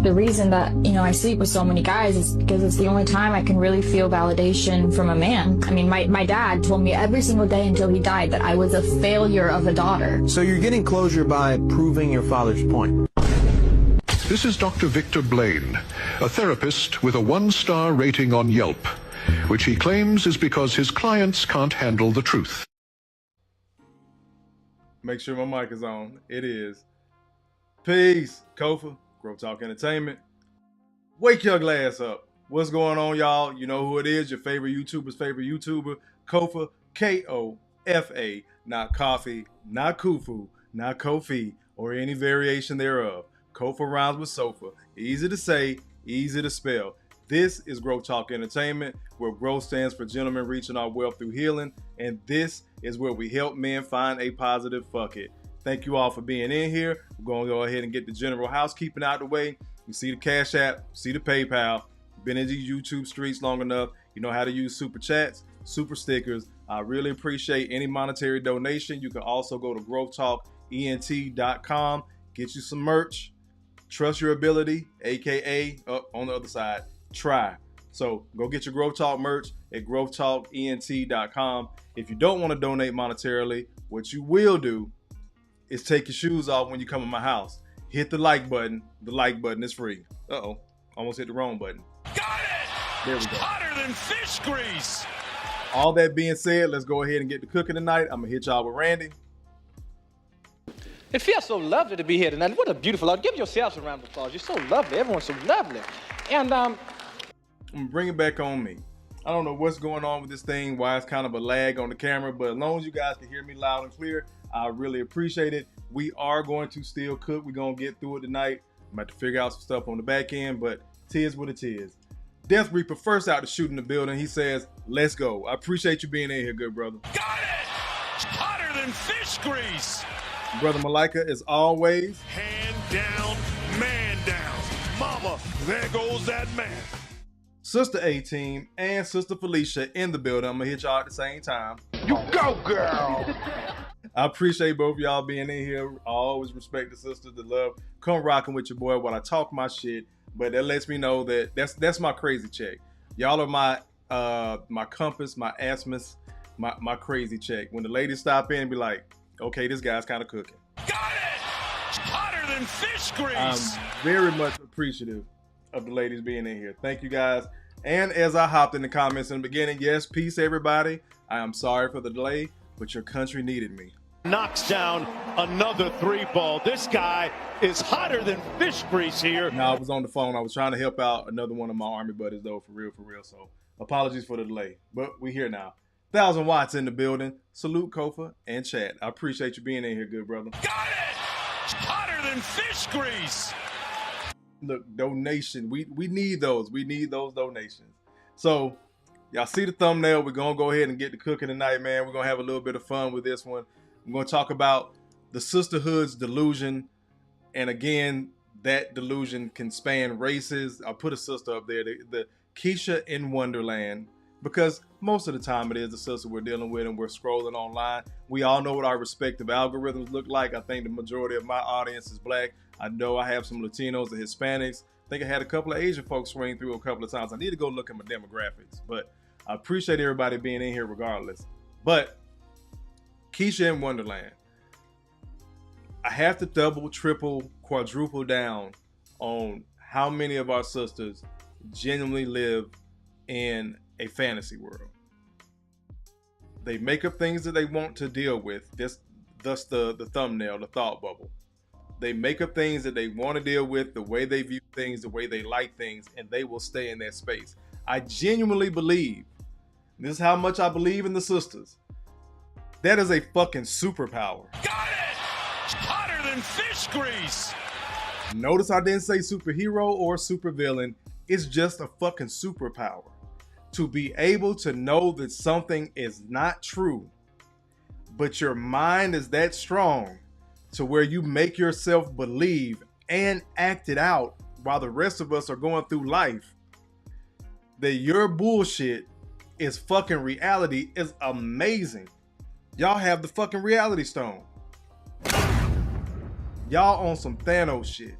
The reason that, I sleep with so many guys is because it's the only time I can really feel validation from a man. I mean, my dad told me every single day until he died that I was a failure of a daughter. So you're getting closure by proving your father's point. This is Dr. Victor Blaine, a therapist with a 1-star rating on Yelp, which he claims is because his clients can't handle the truth. Make sure my mic is on. It is. Peace, Kofa. G.R.O.W.T.H Entertainment. Wake your glass up. What's going on, y'all? You know who it is. Your favorite YouTuber's favorite YouTuber, Kofa, K-O-F-A. Not coffee, not kufu, not Kofi, or any variation thereof. Kofa rhymes with sofa. Easy to say, easy to spell. This is G.R.O.W.T.H Entertainment, where growth stands for gentlemen reaching our wealth through healing. And this is where we help men find a positive fuck it. Thank you all for being in here. We're going to go ahead and get the general housekeeping out of the way. You see the Cash App, see the PayPal. Been in these YouTube streets long enough. You know how to use super chats, super stickers. I really appreciate any monetary donation. You can also go to growthtalk.ent.com. Get you some merch. Trust your ability, aka on the other side, try. So go get your Growth Talk merch at growthtalkent.com. If you don't want to donate monetarily, what you will do is take your shoes off when you come in my house. Hit the like button. The like button is free. Uh-oh. Almost hit the wrong button. Got it! There we go. Hotter than fish grease. All that being said, let's go ahead and get the cooking tonight. I'm going to hit y'all with Randy. It feels so lovely to be here tonight. What a beautiful, give yourselves a round of applause. You're so lovely. Everyone's so lovely. And I'm going to bring it back on me. I don't know what's going on with this thing, why it's kind of a lag on the camera, but as long as you guys can hear me loud and clear, I really appreciate it. We are going to still cook. We're going to get through it tonight. I'm about to figure out some stuff on the back end, but tis what it is. Death Reaper first out to shoot in the building. He says, let's go. I appreciate you being in here, good brother. Got it! Hotter than fish grease. Brother Malika, as always. Hand down, man down. Mama, there goes that man. Sister A-Team and Sister Felicia in the building. I'm going to hit y'all at the same time. You go, girl. I appreciate both of y'all being in here. I always respect the sisters, the love. Come rocking with your boy while I talk my shit. But that lets me know that that's my crazy check. Y'all are my compass, my asmus, my crazy check. When the ladies stop in and be like, okay, this guy's kind of cooking. Got it! Hotter than fish grease. I'm very much appreciative of the ladies being in here. Thank you guys. And as I hopped in the comments in the beginning, yes, peace everybody. I am sorry for the delay, but your country needed me. Knocks down another 3-ball. This guy is hotter than fish grease here. No, I was on the phone. I was trying to help out another one of my Army buddies, though, for real. So apologies for the delay, but we're here now. 1,000 watts in the building. Salute Kofa and chat. I appreciate you being in here, good brother. Got it! Hotter than fish grease. Look, donation. We need those. We need those donations. So y'all see the thumbnail. We're going to go ahead and get to cooking tonight, man. We're going to have a little bit of fun with this one. I'm going to talk about the sisterhood's delusion. And again, that delusion can span races. I'll put a sister up there, the Keisha in Wonderland, because most of the time it is the sister we're dealing with and we're scrolling online. We all know what our respective algorithms look like. I think the majority of my audience is black. I know I have some Latinos and Hispanics. I think I had a couple of Asian folks swing through a couple of times. I need to go look at my demographics, but I appreciate everybody being in here regardless. But Keisha in Wonderland, I have to double, triple, quadruple down on how many of our sisters genuinely live in a fantasy world. They make up things that they want to deal with. Thus the thumbnail, the thought bubble. They make up things that they want to deal with, the way they view things, the way they like things, and they will stay in that space. I genuinely believe, this is how much I believe in the sisters, that is a fucking superpower. Got it! Hotter than fish grease! Notice I didn't say superhero or supervillain. It's just a fucking superpower. To be able to know that something is not true, but your mind is that strong to where you make yourself believe and act it out while the rest of us are going through life, that your bullshit is fucking reality, is amazing. Y'all have the fucking reality stone. Y'all on some Thanos shit.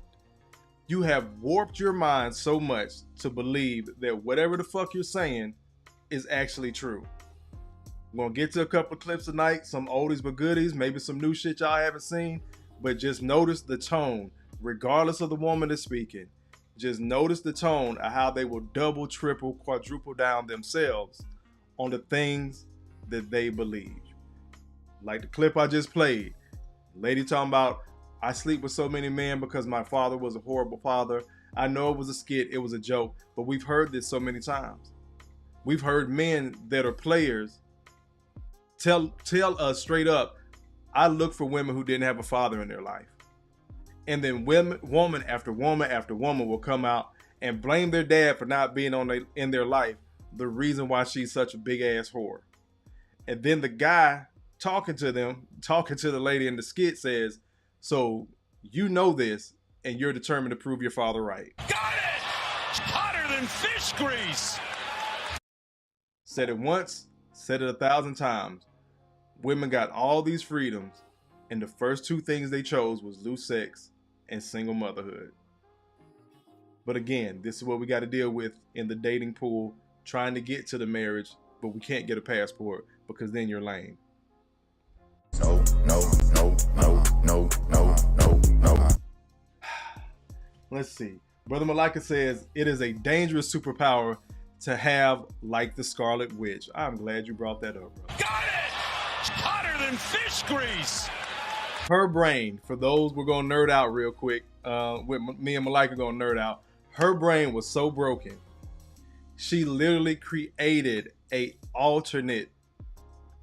You have warped your mind so much to believe that whatever the fuck you're saying is actually true. We're gonna get to a couple of clips tonight, some oldies but goodies, maybe some new shit y'all haven't seen, but just notice the tone, regardless of the woman that's speaking. Just notice the tone of how they will double, triple, quadruple down themselves on the things that they believe. Like the clip I just played. Lady talking about, I sleep with so many men because my father was a horrible father. I know it was a skit, it was a joke, but we've heard this so many times. We've heard men that are players tell us straight up, I look for women who didn't have a father in their life. And then woman after woman after woman will come out and blame their dad for not being in their life, the reason why she's such a big ass whore. And then the guy talking to the lady in the skit says, so you know this and you're determined to prove your father right. Got it! Hotter than fish grease! Said it once, said it 1,000 times. Women got all these freedoms, and the first two things they chose was loose sex and single motherhood. But again, this is what we got to deal with in the dating pool, trying to get to the marriage, but we can't get a passport because then you're lame. No. Let's see. Brother Malika says, it is a dangerous superpower to have like the Scarlet Witch. I'm glad you brought that up, bro. Got it! Hotter than fish grease! Her brain, for those, we're going to nerd out real quick. With me and Malika going to nerd out. Her brain was so broken. She literally created a alternate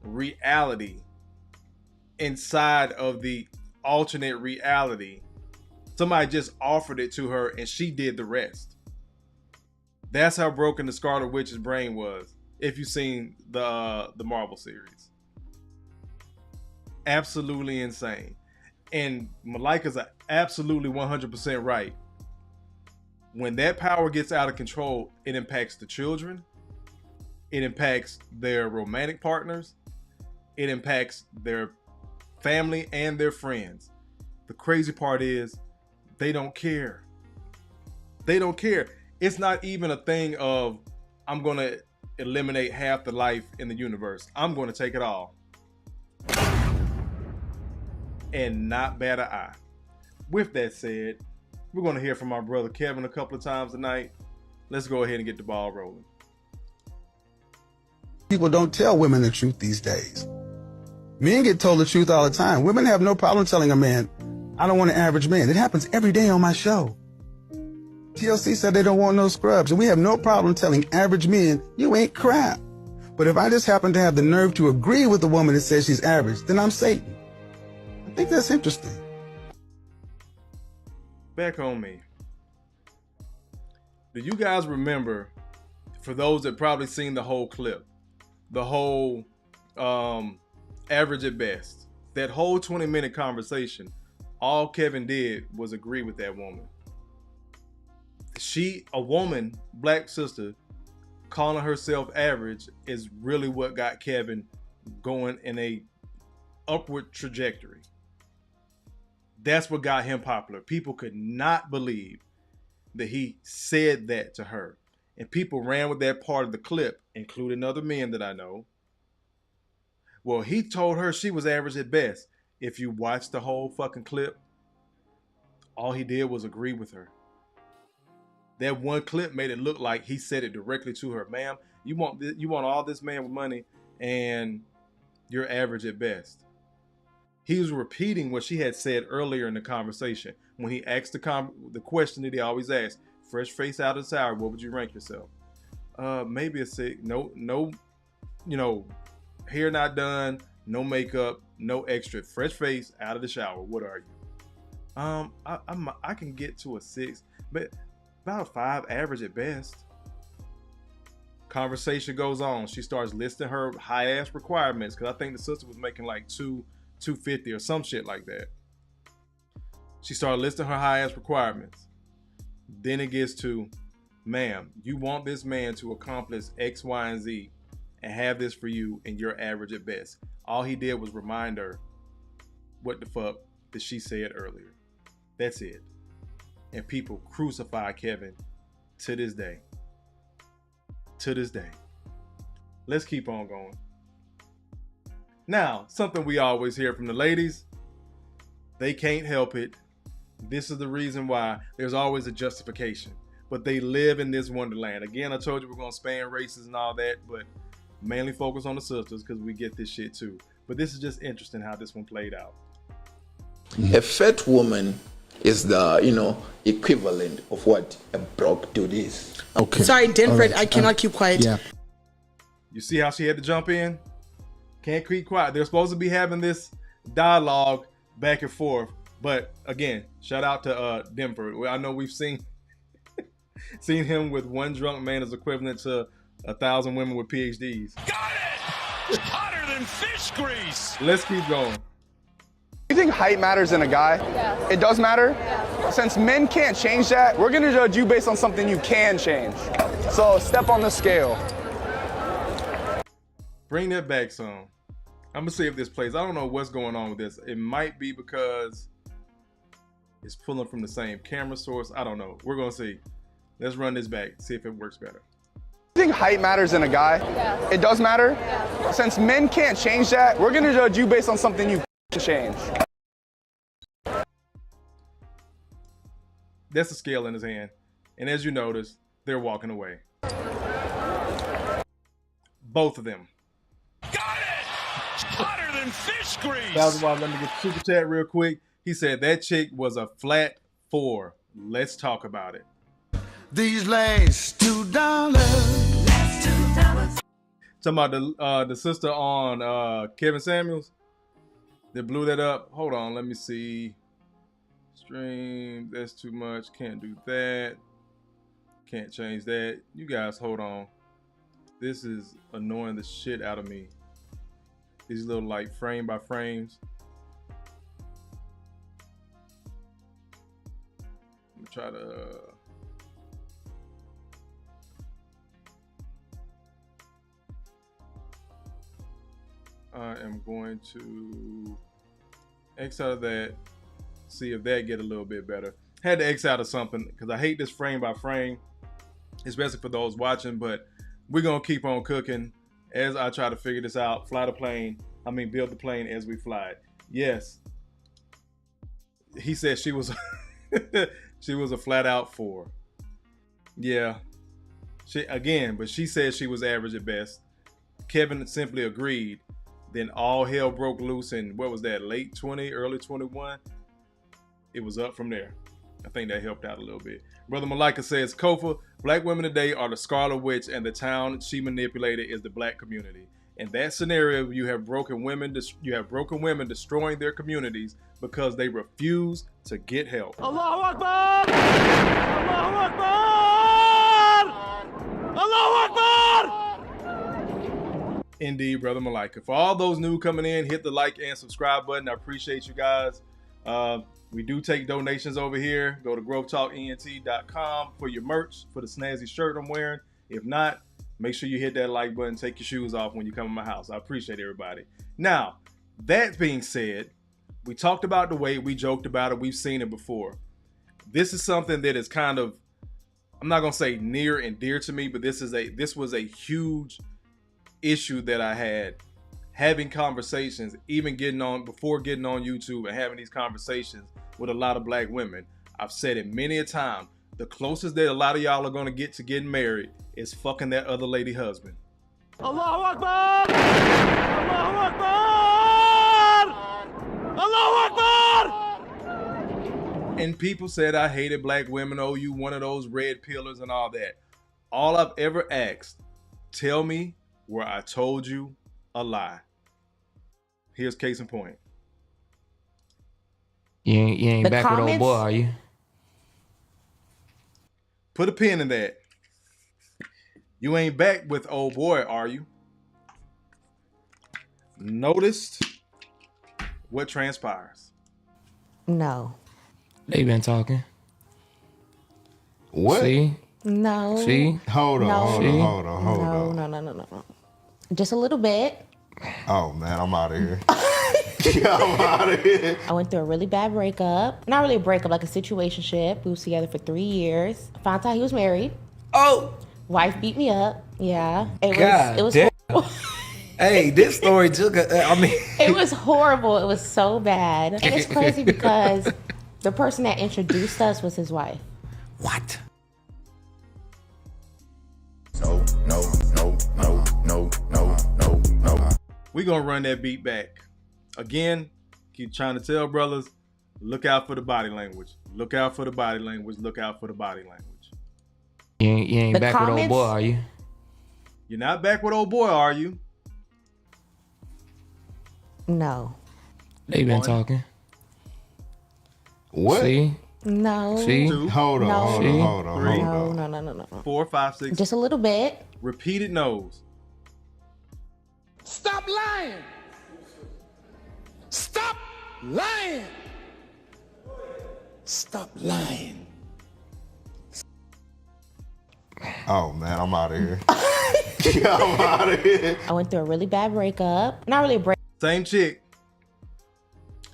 reality inside of the alternate reality. Somebody just offered it to her and she did the rest. That's how broken the Scarlet Witch's brain was, if you've seen the Marvel series. Absolutely insane. And Malika's absolutely 100% right. When that power gets out of control, it impacts the children. It impacts their romantic partners. It impacts their family and their friends. The crazy part is they don't care. They don't care. It's not even a thing of, I'm going to eliminate half the life in the universe. I'm going to take it all. And not bat an eye. With that said, we're going to hear from our brother Kevin a couple of times tonight. Let's go ahead and get the ball rolling. People don't tell women the truth these days. Men get told the truth all the time. Women have no problem telling a man, I don't want an average man. It happens every day on my show. TLC said they don't want no scrubs, and we have no problem telling average men, you ain't crap. But if I just happen to have the nerve to agree with the woman that says she's average, then I'm Satan. I think that's interesting. Back on me. Do you guys remember, for those that probably seen the whole clip, the whole average at best, that whole 20-minute conversation, all Kevin did was agree with that woman. A woman, black sister, calling herself average is really what got Kevin going in a upward trajectory. That's what got him popular. People could not believe that he said that to her. And people ran with that part of the clip, including other men that I know. Well, he told her she was average at best. If you watch the whole fucking clip, all he did was agree with her. That one clip made it look like he said it directly to her. Ma'am, you want all this man with money, and you're average at best. He was repeating what she had said earlier in the conversation when he asked the question that he always asks: fresh face out of the shower, what would you rank yourself? Maybe a 6. No, hair not done, no makeup, no extra. Fresh face out of the shower. What are you? I can get to a 6, but about 5, average at best. Conversation goes on. She starts listing her high ass requirements, because I think the sister was making like $250 or some shit like that. She started listing her high ass requirements. Then it gets to, ma'am, you want this man to accomplish X, Y, and Z and have this for you, and you're average at best. All he did was remind her what the fuck that she said earlier. That's it. And people crucify Kevin to this day. To this day. Let's keep on going. Now, something we always hear from the ladies, they can't help it. This is the reason why. There's always a justification. But they live in this wonderland. Again, I told you we're going to span races and all that, but mainly focus on the sisters because we get this shit too. But this is just interesting how this one played out. A fat woman is the, equivalent of what a broke dude is. Okay. Sorry, Denford, Right. I cannot keep quiet. Yeah. You see how she had to jump in? Can't keep quiet. They're supposed to be having this dialogue back and forth. But again, shout out to Denford. I know we've seen him with one drunk man is equivalent to 1,000 women with PhDs. Got it! Hotter than fish grease! Let's keep going. You think height matters in a guy? Yeah. It does matter? Yeah. Since men can't change that, we're gonna judge you based on something you can change. So step on the scale. Bring that back some. I'm gonna see if this plays. I don't know what's going on with this. It might be because it's pulling from the same camera source. I don't know. We're gonna see. Let's run this back, see if it works better. You think height matters in a guy? Yeah. It does matter? Yeah. Since men can't change that, we're gonna judge you based on something you can change. That's a scale in his hand. And as you notice, they're walking away. Both of them. Got it! Hotter than fish grease! $1,000, let me get super chat real quick. He said that chick was a flat 4. Let's talk about it. These last $2. Talking about the sister on Kevin Samuels that blew that up. Hold on, let me see. Stream, that's too much. Can't do that. Can't change that. You guys, hold on. This is annoying the shit out of me. These little like frame by frames. Let me try to. I am going to X out of that, see if that get a little bit better. Had to X out of something because I hate this frame by frame, especially for those watching, but we're going to keep on cooking as I try to figure this out. Build the plane as we fly it. Yes. He said she was she was a flat out 4. Yeah. But she said she was average at best. Kevin simply agreed. Then all hell broke loose in, what was that, late 20, early 21? It was up from there. I think that helped out a little bit. Brother Malika says, Kofa, black women today are the Scarlet Witch, and the town she manipulated is the black community. In that scenario, you have broken women destroying their communities because they refuse to get help. Allahu Akbar! Allahu Akbar! Allahu Akbar! Indeed, Brother Malika. For all those new coming in, hit the like and subscribe button. I appreciate you guys. We do take donations over here. Go to growthtalk.podcast for your merch, for the snazzy shirt I'm wearing. If not, make sure you hit that like button. Take your shoes off when you come in my house. I appreciate everybody. Now, that being said, we talked about the weight. We joked about it. We've seen it before. This is something that is kind of, I'm not going to say near and dear to me, but this was a huge issue that I had having conversations, even before getting on YouTube and having these conversations with a lot of black women. I've said it many a time. The closest that a lot of y'all are going to get to getting married is fucking that other lady husband. Allahu Akbar! Allahu Akbar! Allahu Akbar! And people said I hated black women. Oh, you one of those red pillars and all that. All I've ever asked, tell me where I told you a lie. Here's case in point. You ain't back with old boy, are you? Put a pin in that. You ain't back with old boy, are you? Noticed what transpires. No. They been talking. What? See? No. See? Hold on. No. Just a little bit. Oh man, I'm out of here. I'm out of here. I went through a really bad breakup. Not really a breakup, like a situationship. We was together for 3 years. I found out he was married. Oh! Wife beat me up. Yeah. It was damn. Hey, this story took it was horrible. It was so bad. And it's crazy because the person that introduced us was his wife. What? No. We gonna run that beat back. Again, keep trying to tell brothers, look out for the body language. Look out for the body language. Look out for the body language. You ain't back with old boy, are you? You're not back with old boy, are you? No. They been talking. What? See? No. See? Hold on. Three. No. 4, 5, 6. Just a little bit. Repeated no's. Stop lying! Stop lying! Stop lying. Oh man, I'm out of here. I'm out of here. I went through a really bad breakup. Not really a breakup. Same chick.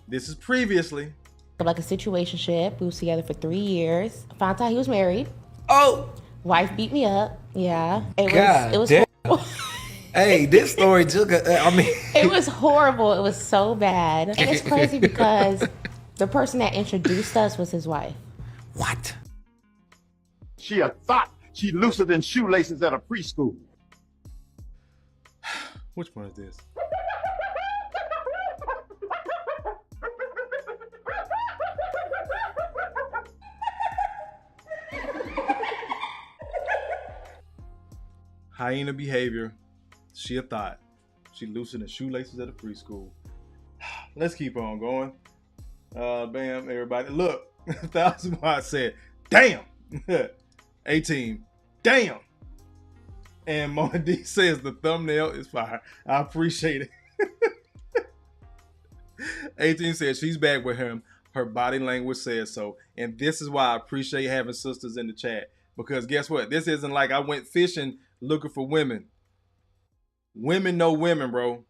This is previously. Like a situationship. We was together for 3 years. I found out he was married. Oh! Wife beat me up. Yeah. It was damn. Hey, this story took it was horrible. It was so bad. And it's crazy because the person that introduced us was his wife. What? She a thought. She looser than shoelaces at a preschool. Which one is this? Hyena behavior. She a thought. She looser than shoelaces at a preschool. Let's keep on going. Bam, everybody. Look, 1,000 Watt said, damn. 18, damn. And Mona D says the thumbnail is fire. I appreciate it. 18 says she's back with him. Her body language says so. And this is why I appreciate having sisters in the chat. Because guess what? This isn't like I went fishing looking for women. Women know women, bro.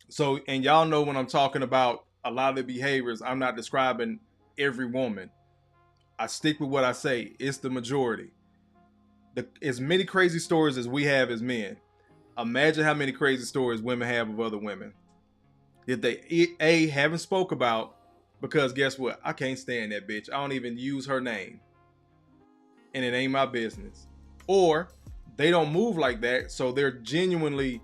So, and y'all know when I'm talking about a lot of the behaviors, I'm not describing every woman. I stick with what I say. It's the majority. As many crazy stories as we have as men, imagine how many crazy stories women have of other women that they haven't spoke about, because guess what? I can't stand that bitch. I don't even use her name. And it ain't my business. Or they don't move like that, so they genuinely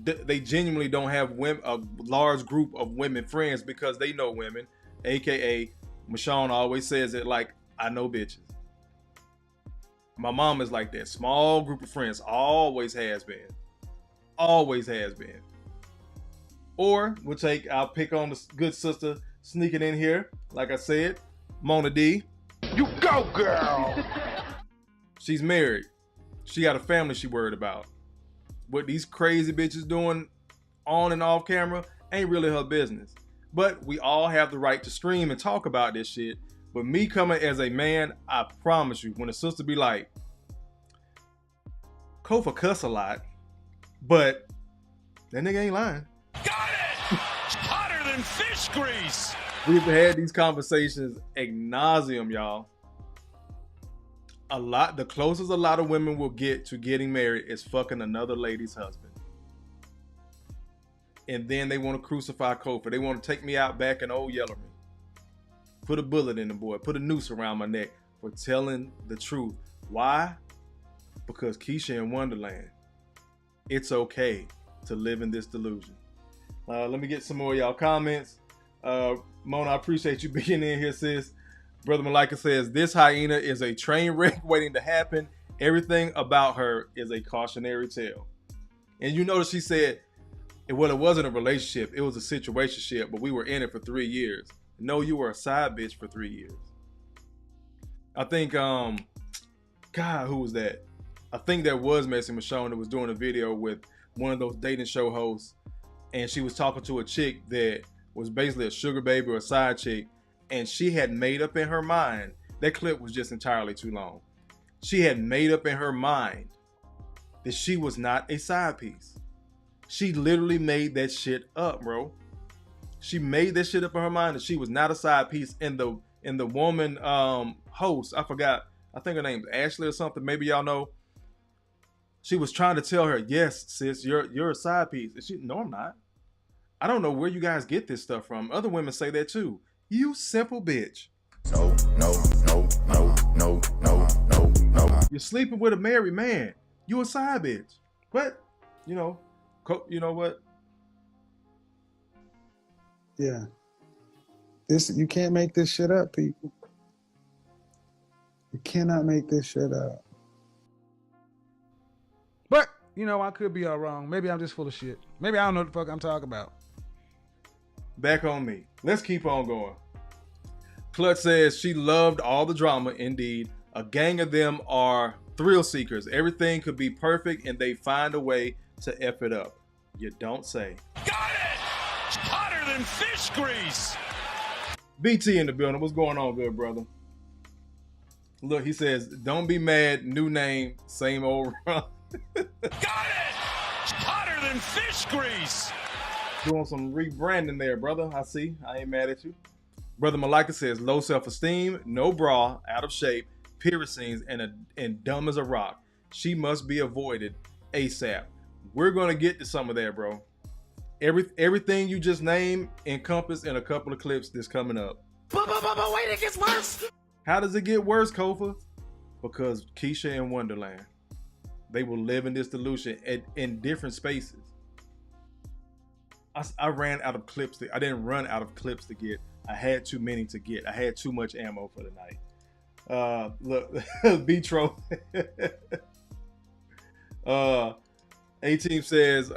don't have women, a large group of women friends, because they know women, aka Michonne always says it like, I know bitches. My mom is like that. Small group of friends. Always has been. Always has been. Or I'll pick on the good sister sneaking in here. Like I said, Mona D. You go, girl! She's married. She got a family she worried about. What these crazy bitches doing on and off camera ain't really her business. But we all have the right to stream and talk about this shit. But me coming as a man, I promise you, when a sister be like, Kofa cuss a lot, but that nigga ain't lying. Got it! Hotter than fish grease! We've had these conversations ad nauseum, y'all. The closest a lot of women will get to getting married is fucking another lady's husband. And then they want to crucify Kofa. They want to take me out back in old Yellery. Put a bullet in the boy. Put a noose around my neck for telling the truth. Why? Because Keisha in Wonderland. It's okay to live in this delusion. Let me get some more of y'all comments. Mona, I appreciate you being in here, sis. Brother Malika says, this hyena is a train wreck waiting to happen. Everything about her is a cautionary tale. And you notice she said, well, it wasn't a relationship. It was a situationship, but we were in it for 3 years. No, you were a side bitch for 3 years. I think, God, who was that? I think that was Messy Michonne that was doing a video with one of those dating show hosts. And she was talking to a chick that was basically a sugar baby or a side chick. And she had made up in her mind, that clip was just entirely too long. She had made up in her mind that she was not a side piece. She literally made that shit up, bro. She made that shit up in her mind that she was not a side piece. And the woman host, I forgot, I think her name's Ashley or something. Maybe y'all know. She was trying to tell her, yes, sis, you're a side piece. And she, no, I'm not. I don't know where you guys get this stuff from. Other women say that too. You simple bitch. No. You're sleeping with a married man. You a side bitch. But, you know what? Yeah. You can't make this shit up, people. You cannot make this shit up. But, I could be all wrong. Maybe I'm just full of shit. Maybe I don't know what the fuck I'm talking about. Back on me. Let's keep on going. Clutch says she loved all the drama. Indeed, a gang of them are thrill seekers. Everything could be perfect and they find a way to F it up. You don't say. Got it! It's hotter than fish grease. BT in the building. What's going on, good brother? Look, he says, don't be mad. New name, same old run. Got it! It's hotter than fish grease. Doing some rebranding there, brother. I see. I ain't mad at you. Brother Malika says, low self-esteem, no bra, out of shape, piercings, and dumb as a rock. She must be avoided ASAP. We're going to get to some of that, bro. Everything you just named encompassed in a couple of clips that's coming up. But wait, it gets worse. How does it get worse, Kofa? Because Keisha in Wonderland. They will live in this delusion in different spaces. I ran out of clips. I didn't run out of clips to get. I had too many to get. I had too much ammo for the night. Look, B-Tro. A-Team says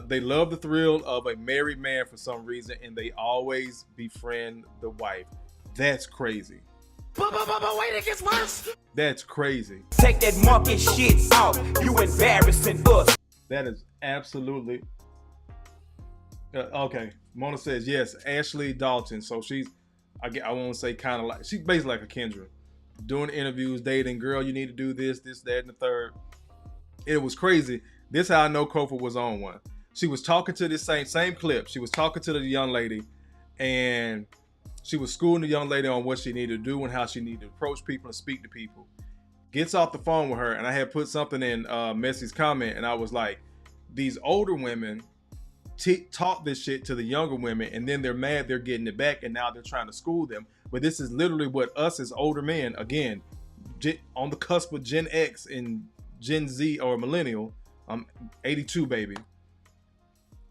they love the thrill of a married man for some reason, and they always befriend the wife. That's crazy. But wait, it gets worse. That's crazy. Take that monkey shit out. You embarrassing us. That is absolutely... okay. Mona says, yes, Ashley Dalton. So she's, I won't say kind of like, she's basically like a Kendra. Doing interviews, dating, girl, you need to do this, that, and the third. It was crazy. This how I know Kofa was on one. She was talking to this same clip. She was talking to the young lady, and she was schooling the young lady on what she needed to do and how she needed to approach people and speak to people. Gets off the phone with her, and I had put something in Messy's comment, and I was like, these older women taught this shit to the younger women, and then they're mad they're getting it back, and now they're trying to school them. But this is literally what us as older men, again, on the cusp of Gen X and Gen Z or millennial, I'm 82 baby,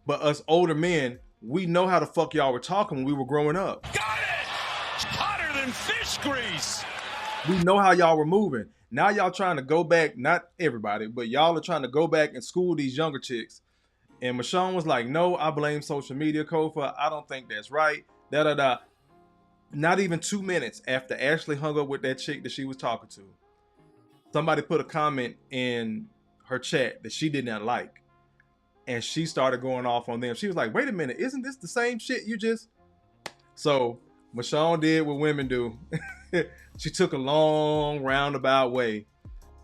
but us older men, we know how the fuck y'all were talking when we were growing up. Got it! It's hotter than fish grease. We know how y'all were moving. Now y'all trying to go back, not everybody, but y'all are trying to go back and school these younger chicks. And Michonne was like, no, I blame social media, Kofa. I don't think that's right. Da-da-da. Not even 2 minutes after Ashley hung up with that chick that she was talking to, somebody put a comment in her chat that she did not like. And she started going off on them. She was like, wait a minute, isn't this the same shit you just... So Michonne did what women do. She took a long roundabout way,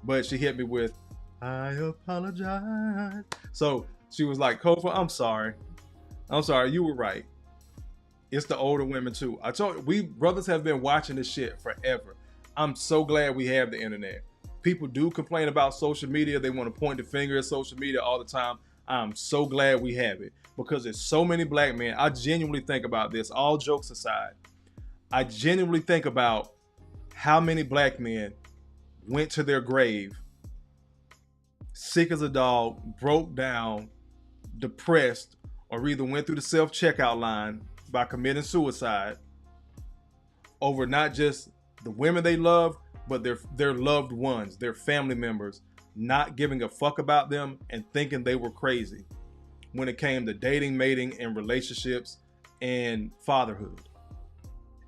but she hit me with, I apologize. So she was like, Kofa, I'm sorry. You were right. It's the older women too. I told you, we brothers have been watching this shit forever. I'm so glad we have the internet. People do complain about social media. They want to point the finger at social media all the time. I'm so glad we have it because there's so many black men. I genuinely think about this, all jokes aside. I genuinely think about how many black men went to their grave sick as a dog, broke down, depressed, or either went through the self-checkout line by committing suicide over not just the women they love, but their loved ones, their family members, not giving a fuck about them and thinking they were crazy when it came to dating, mating, and relationships and fatherhood.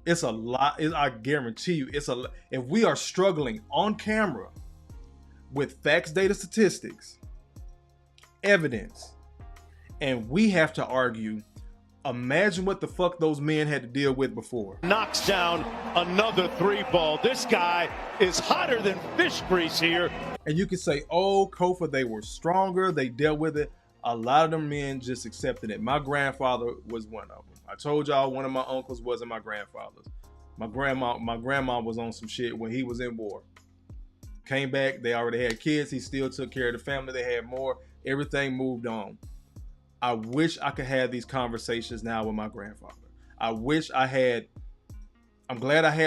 It's a lot. I guarantee you, it's a lot. If we are struggling on camera with facts, data, statistics, evidence, and we have to argue, imagine what the fuck those men had to deal with before. Knocks down another 3 ball. This guy is hotter than fish grease here. And you can say, oh, Kofa, they were stronger. They dealt with it. A lot of them men just accepted it. My grandfather was one of them. I told y'all one of my uncles wasn't my grandfather's. My grandma was on some shit when he was in war. Came back, they already had kids. He still took care of the family. They had more. Everything moved on. I wish I could have these conversations now with my grandfather. I'm glad I had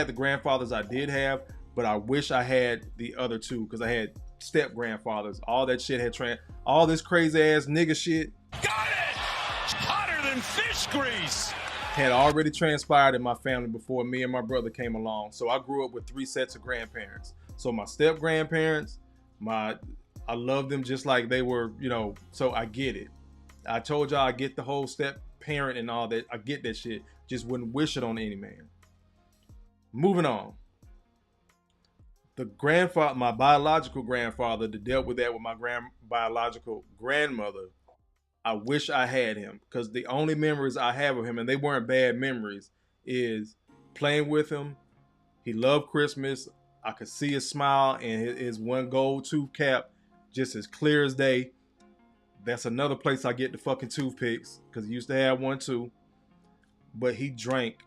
the grandfathers I did have, but I wish I had the other two, because I had step grandfathers. All that shit had all this crazy ass nigga shit. Got it! Hotter than fish grease! Had already transpired in my family before me and my brother came along. So I grew up with 3 sets of grandparents. So my step grandparents, I love them just like they were, so I get it. I told y'all I get the whole step parent and all that. I get that shit. Just wouldn't wish it on any man. Moving on. My biological grandfather that dealt with that with my biological grandmother, I wish I had him, because the only memories I have of him, and they weren't bad memories, is playing with him. He loved Christmas. I could see his smile and his one gold tooth cap just as clear as day. That's another place I get the fucking toothpicks, because he used to have one too. But he drank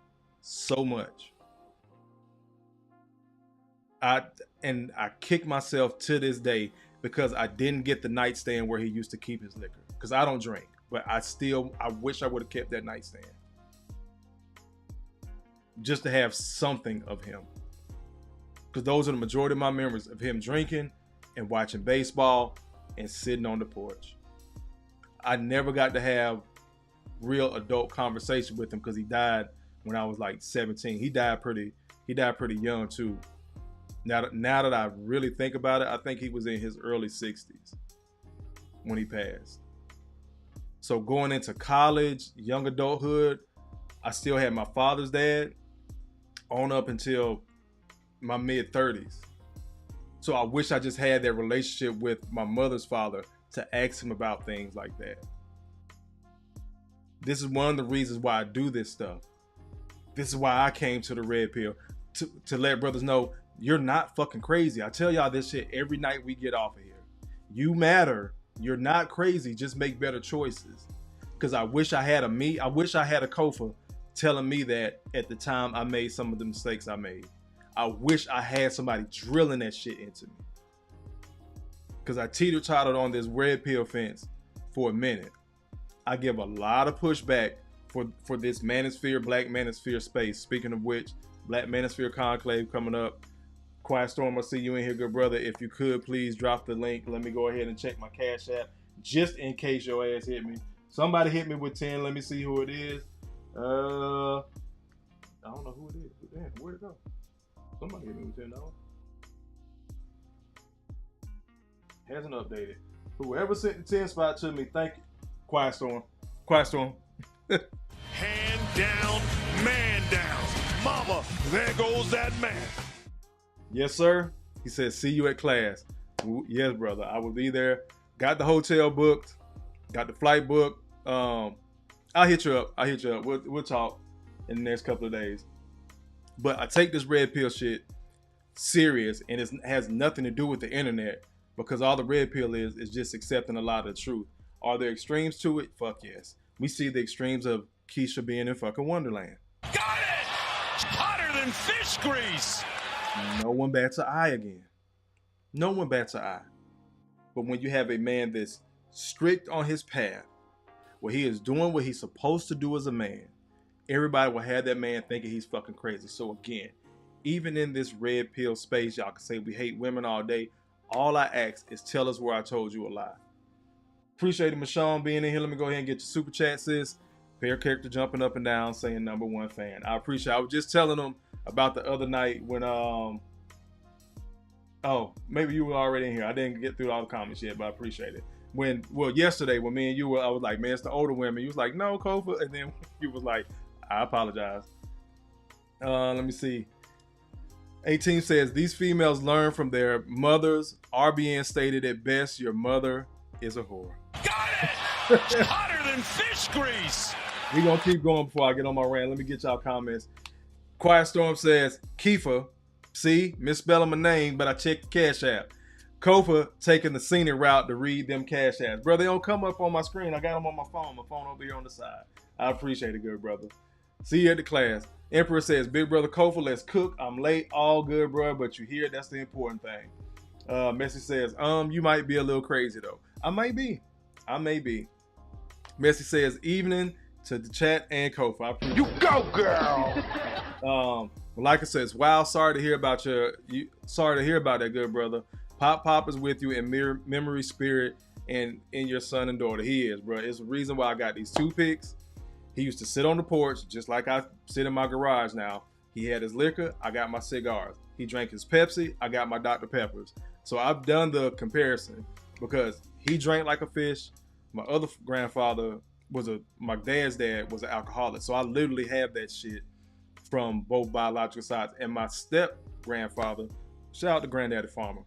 so much. I kick myself to this day because I didn't get the nightstand where he used to keep his liquor. Because I don't drink, but I wish I would have kept that nightstand. Just to have something of him. Because those are the majority of my memories of him drinking and watching baseball and sitting on the porch. I never got to have real adult conversation with him because he died when I was like 17. He died pretty young too. Now that I really think about it, I think he was in his early 60s when he passed. So going into college, young adulthood, I still had my father's dad on up until my mid 30s. So I wish I just had that relationship with my mother's father to ask him about things like that. This is one of the reasons why I do this stuff. This is why I came to the Red Pill, to let brothers know you're not fucking crazy. I tell y'all this shit every night we get off of here. You matter. You're not crazy. Just make better choices. Because I wish I had a Kofa telling me that at the time I made some of the mistakes I made. I wish I had somebody drilling that shit into me. Because I teeter-tottered on this red pill fence for a minute. I give a lot of pushback for this manosphere, black manosphere space. Speaking of which, Black Manosphere Conclave coming up. Quiet Storm, I see you in here, good brother. If you could, please drop the link. Let me go ahead and check my Cash App just in case your ass hit me. Somebody hit me with 10. Let me see who it is. I don't know who it is. Damn, where'd it go? Somebody hit me with 10 dollars. Hasn't updated. Whoever sent the 10 spot to me, thank you. Quiet Storm. Quiet Storm. Hand down, man down. Mama, there goes that man. Yes, sir. He said, see you at class. Yes, brother. I will be there. Got the hotel booked. Got the flight booked. I'll hit you up. We'll talk in the next couple of days. But I take this red pill shit serious, and it has nothing to do with the internet, because all the red pill is just accepting a lot of the truth. Are there extremes to it? Fuck yes. We see the extremes of Keisha being in fucking Wonderland. Got it! Hotter than fish grease! No one bats an eye again. No one bats an eye. But when you have a man that's strict on his path, where he is doing what he's supposed to do as a man, everybody will have that man thinking he's fucking crazy. So again, even in this red pill space, y'all can say we hate women all day. All I ask is tell us where I told you a lie. Appreciate it, Michonne, being in here. Let me go ahead and get your super chat, sis. Pair character jumping up and down saying #1 fan. I appreciate it. I was just telling them about the other night when, oh, maybe you were already in here. I didn't get through all the comments yet, but I appreciate it. Yesterday when me and you were, I was like, man, it's the older women. You was like, no, Kofa. And then you was like, I apologize. Let me see. 18 says, these females learn from their mothers. RBN stated at best, your mother is a whore. Got it! Hotter than fish grease. We're going to keep going before I get on my rant. Let me get y'all comments. Quiet Storm says, Kofa, see, misspelling my name, but I checked the Cash App. Kofa taking the scenic route to read them Cash Apps. Bro, they don't come up on my screen. I got them on my phone. My phone over here on the side. I appreciate it, good brother. See you at the class. Emperor says, big brother Kofa, let's cook. I'm late. All good, bro, but you here. That's the important thing. Messi says, you might be a little crazy, though. I may be. Messi says, evening to the chat and Kofa. I appreciate you go, girl. Malika says, wow, sorry to hear about that, good brother. Pop is with you in memory, spirit, and in your son and daughter. He is, bro. It's the reason why I got these toothpicks. He used to sit on the porch, just like I sit in my garage now. He had his liquor, I got my cigars. He drank his Pepsi, I got my Dr. Peppers. So I've done the comparison because he drank like a fish. My other grandfather my dad's dad was an alcoholic. So I literally have that shit from both biological sides. And my step grandfather, shout out to Granddaddy Farmer,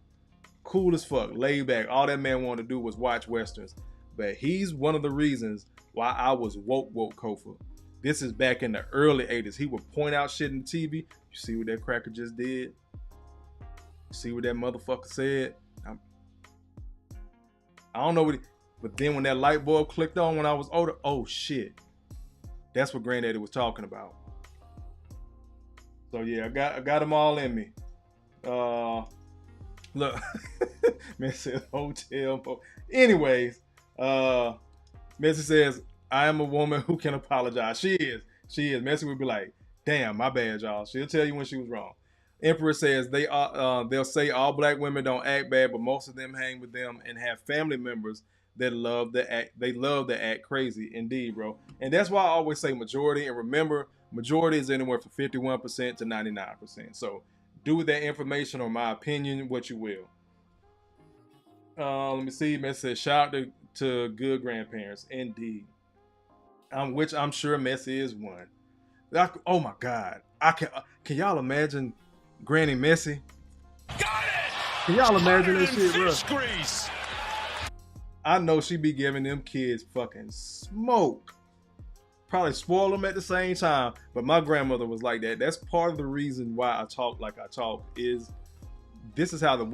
cool as fuck, laid back. All that man wanted to do was watch Westerns. But he's one of the reasons why I was woke Kofa. This is back in the early 80s. He would point out shit in the TV. You see what that cracker just did? You see what that motherfucker said? I don't know what but then when that light bulb clicked on when I was older, oh shit. That's what Granddaddy was talking about. So yeah, I got them all in me. Look, man said hotel. Anyways, Messi says, I am a woman who can apologize. She is. Messi would be like, damn, my bad, y'all. She'll tell you when she was wrong. Emperor says they'll say all black women don't act bad, but most of them hang with them and have family members that love to act crazy. Indeed, bro. And that's why I always say majority. And remember, majority is anywhere from 51% to 99%. So do with that information or my opinion what you will. Let me see. Messi says, shout out to good grandparents. Indeed. Which I'm sure Messi is one. Oh my God. Can y'all imagine Granny Messi? Got it! Can y'all imagine that shit, bro? Fish grease. I know she be giving them kids fucking smoke. Probably spoil them at the same time. But my grandmother was like that. That's part of the reason why I talk like I talk this is how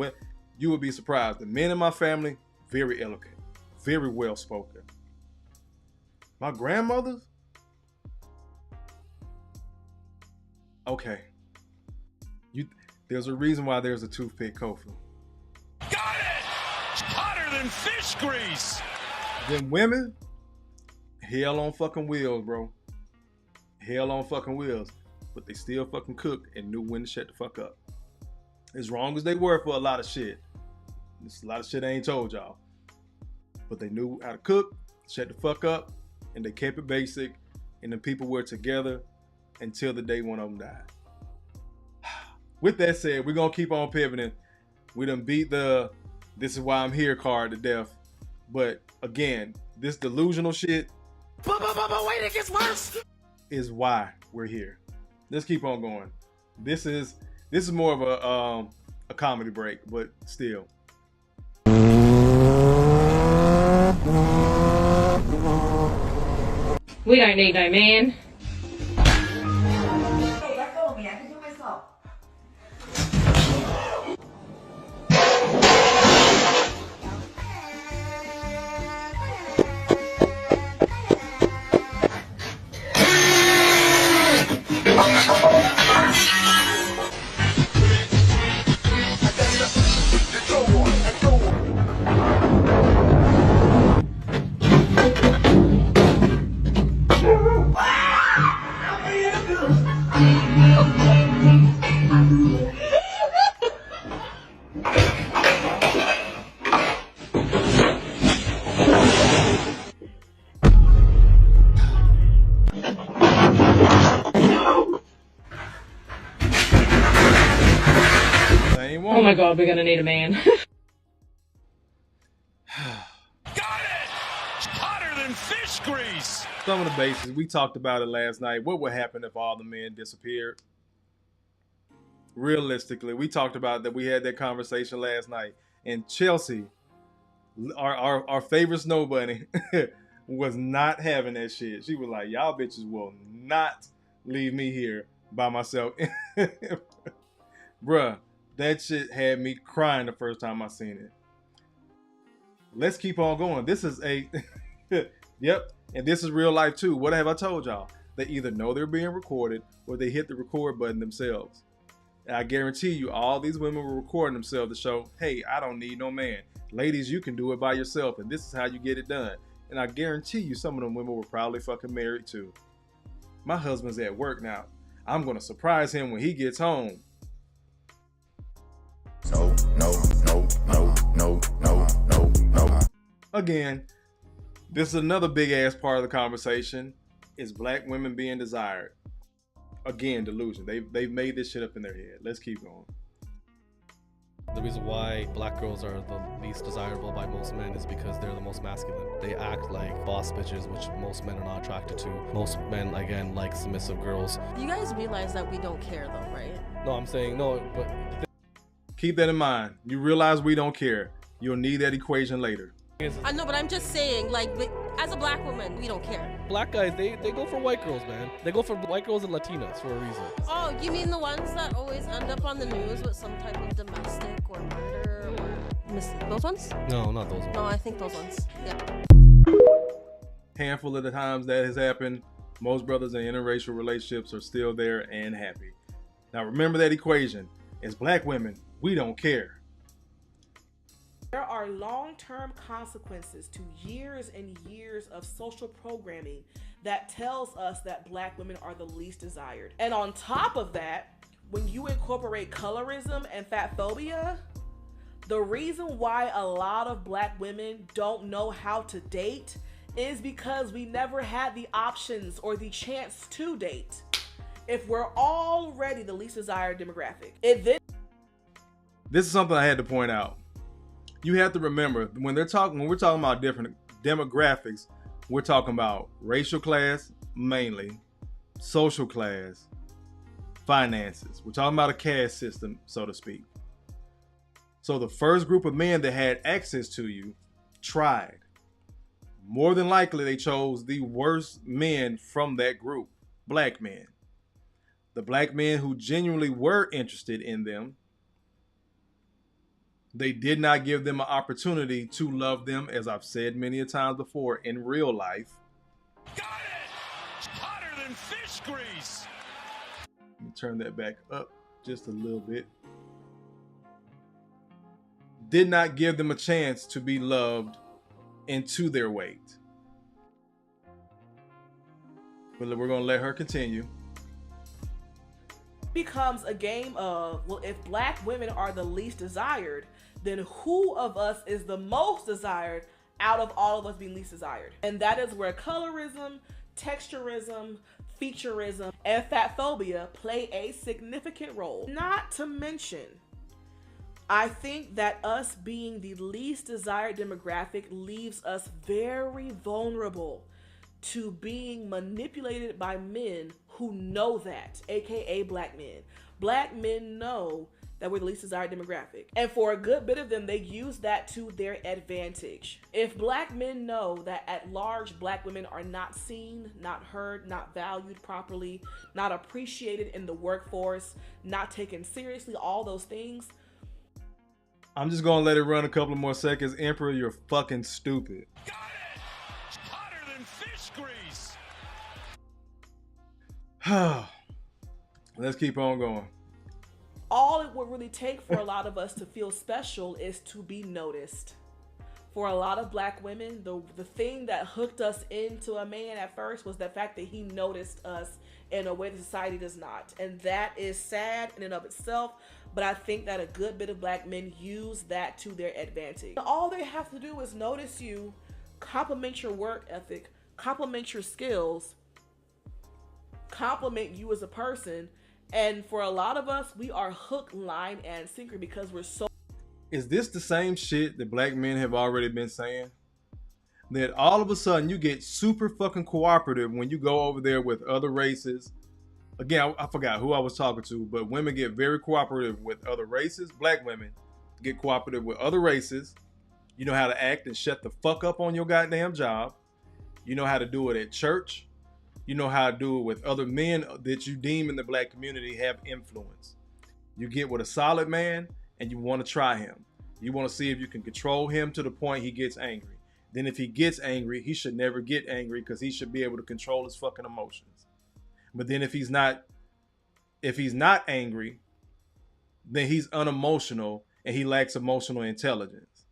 you would be surprised. The men in my family, very eloquent, very well spoken. My grandmother's, okay. There's a reason why there's a toothpick Kofa. Got it! Hotter than fish grease. Them women, hell on fucking wheels, bro. Hell on fucking wheels. But they still fucking cooked and knew when to shut the fuck up. As wrong as they were for a lot of shit. There's a lot of shit I ain't told y'all. But they knew how to cook, shut the fuck up, and they kept it basic, and the people were together until the day one of them died. With that said, we're going to keep on pivoting. We done beat the this is why I'm here card to death. But again, this delusional shit Wait, it gets worse. Is why we're here. Let's keep on going. This is more of a comedy break, but still. We don't need no man. Hey, let go of me. I can do myself. my God, we're gonna need a man. Got it! It's hotter than fish grease. Some of the basics, we talked about it last night. What would happen if all the men disappeared? Realistically, we talked about that. We had that conversation last night. And Chelsea, our favorite snow bunny, was not having that shit. She was like, y'all bitches will not leave me here by myself. Bruh, that shit had me crying the first time I seen it. Let's keep on going. This is a... Yep, and this is real life too. What have I told y'all? They either know they're being recorded or they hit the record button themselves. And I guarantee you all these women were recording themselves to show, hey, I don't need no man. Ladies, you can do it by yourself, and this is how you get it done. And I guarantee you some of them women were probably fucking married too. My husband's at work now. I'm going to surprise him when he gets home. No. Again, this is another big ass part of the conversation. Is black women being desired? Again, delusion. They've made this shit up in their head. Let's keep going. The reason why black girls are the least desirable by most men is because they're the most masculine. They act like boss bitches, which most men are not attracted to. Most men, again, like submissive girls. You guys realize that we don't care though, right? No, I'm saying no, but... Keep that in mind. You realize we don't care. You'll need that equation later. I know, but I'm just saying, like, as a black woman, we don't care. Black guys, they go for white girls, man. They go for white girls and Latinas for a reason. Oh, you mean the ones that always end up on the news with some type of domestic or murder or those ones? No, not those ones. No, I think those ones. Yeah. Handful of the times that has happened, most brothers in interracial relationships are still there and happy. Now remember that equation. As black women, we don't care. There are long-term consequences to years and years of social programming that tells us that black women are the least desired. And on top of that, when you incorporate colorism and fat phobia, the reason why a lot of black women don't know how to date is because we never had the options or the chance to date. If we're already the least desired demographic, This is something I had to point out. You have to remember when we're talking about different demographics, we're talking about racial class mainly, social class, finances. We're talking about a caste system, so to speak. So the first group of men that had access to you tried. More than likely, they chose the worst men from that group, black men. The black men who genuinely were interested in them, they did not give them an opportunity to love them, as I've said many a times before, in real life. Got it! It's hotter than fish grease. Let me turn that back up just a little bit. Did not give them a chance to be loved into their weight. But we're going to let her continue. becomes a game of, well, if black women are the least desired, then who of us is the most desired out of all of us being least desired? And that is where colorism, texturism, featureism, and fat phobia play a significant role. Not to mention, I think that us being the least desired demographic leaves us very vulnerable to being manipulated by men who know that, aka black men. Black men know that we're the least desired demographic. And for a good bit of them, they use that to their advantage. If black men know that at large, black women are not seen, not heard, not valued properly, not appreciated in the workforce, not taken seriously, all those things. I'm just gonna let it run a couple more seconds. Emperor, you're fucking stupid. Got it! It's hotter than fish grease. Let's keep on going. All it would really take for a lot of us to feel special is to be noticed. For a lot of black women, the thing that hooked us into a man at first was the fact that he noticed us in a way that society does not. And that is sad in and of itself, but I think that a good bit of black men use that to their advantage. All they have to do is notice you, compliment your work ethic, compliment your skills, compliment you as a person, And for a lot of us, we are hook, line, and sinker because we're so... Is this the same shit that black men have already been saying? That all of a sudden you get super fucking cooperative when you go over there with other races. Again, I forgot who I was talking to, but women get very cooperative with other races. Black women get cooperative with other races. You know how to act and shut the fuck up on your goddamn job. You know how to do it at church. You know how to do it with other men that you deem in the black community have influence. You get with a solid man and you want to try him. You want to see if you can control him to the point he gets angry. Then if he gets angry, he should never get angry because he should be able to control his fucking emotions. But then if he's not angry, then he's unemotional and he lacks emotional intelligence.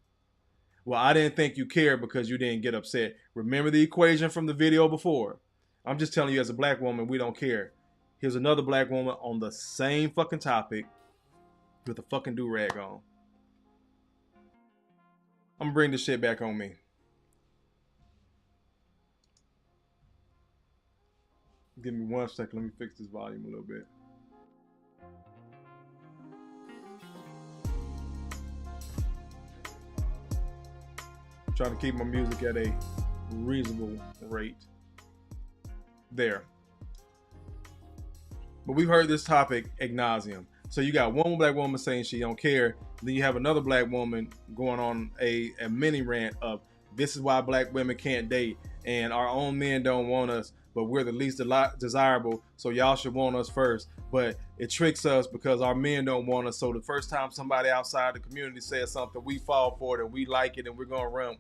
Well, I didn't think you cared because you didn't get upset. Remember the equation from the video before? I'm just telling you, as a black woman, we don't care. Here's another black woman on the same fucking topic with a fucking do-rag on. I'm gonna bring this shit back on me. Give me 1 second. Let me fix this volume a little bit. Trying to keep my music at a reasonable rate. There. But we've heard this topic ad nauseum. So you got one black woman saying she don't care. Then you have another black woman going on a mini rant of this is why black women can't date and our own men don't want us, but we're the least desirable, so y'all should want us first. But it tricks us because our men don't want us, so the first time somebody outside the community says something, we fall for it and we like it and we're gonna run.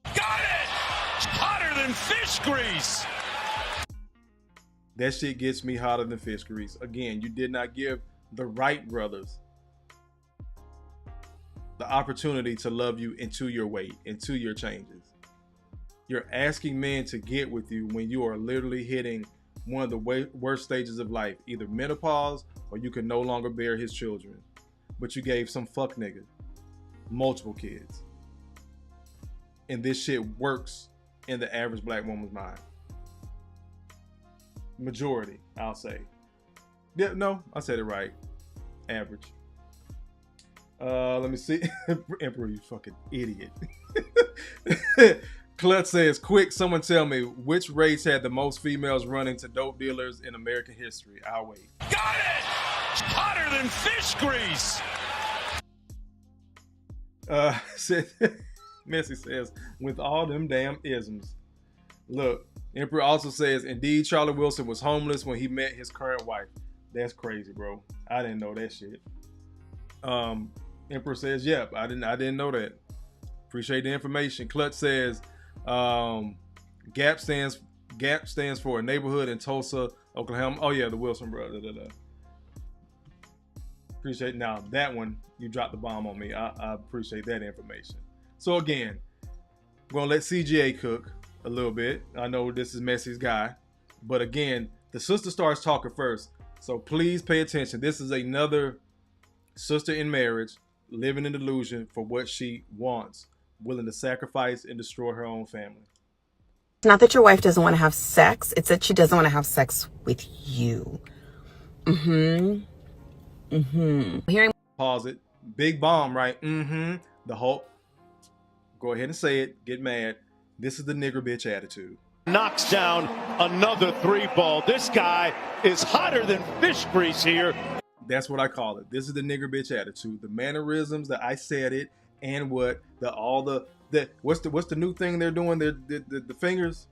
Got it! Hotter than fish grease! That shit gets me hotter than fish grease. Again, you did not give the Wright brothers the opportunity to love you into your weight, into your changes. You're asking men to get with you when you are literally hitting one of the worst stages of life, either menopause or you can no longer bear his children. But you gave some fuck nigga multiple kids. And this shit works in the average black woman's mind. Majority, I'll say. Yeah, no, I said it right. Average. Let me see. Emperor, you fucking idiot. Clutch says, quick, someone tell me which race had the most females running to dope dealers in American history. I'll wait. Got it! Hotter than fish grease! Messy says, with all them damn isms. Look, Emperor also says, indeed, Charlie Wilson was homeless when he met his current wife. That's crazy, bro. I didn't know that shit. Emperor says, yep, I didn't know that. Appreciate the information. Clutch says, GAP stands for a neighborhood in Tulsa, Oklahoma. Oh yeah, the Wilson brother. Appreciate now that one. You dropped the bomb on me. I appreciate that information. So again, we're gonna let CGA cook a little bit. I know this is Messy's guy, but again, the sister starts talking first. So please pay attention. This is another sister in marriage, living in delusion for what she wants, willing to sacrifice and destroy her own family. It's not that your wife doesn't want to have sex. It's that she doesn't want to have sex with you. Hearing. Pause it. Big bomb, right? The whole. Go ahead and say it. Get mad. This is the nigger bitch attitude. Knocks down another 3-ball. This guy is hotter than fish grease here. That's what I call it. This is the nigger bitch attitude. The mannerisms that I said it, and what what's the new thing they're doing? The fingers.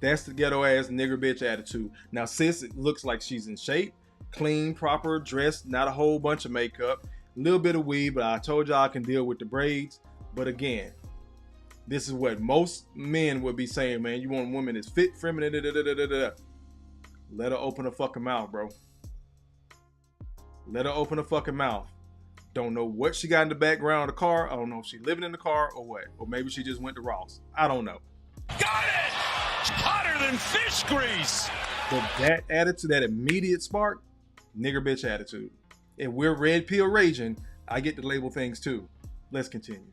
That's the ghetto ass nigger bitch attitude. Now, sis, it looks like she's in shape, clean, proper, dressed, not a whole bunch of makeup, a little bit of weed, but I told y'all I can deal with the braids. But again, this is what most men would be saying, man. You want a woman that's fit, feminine, Let her open her fucking mouth, bro. Let her open her fucking mouth. Don't know what she got in the background of the car. I don't know if she's living in the car or what. Or maybe she just went to Ross. I don't know. Got it! Hotter than fish grease! But that attitude, that immediate spark, nigger bitch attitude. If we're red pill raging, I get to label things too. Let's continue.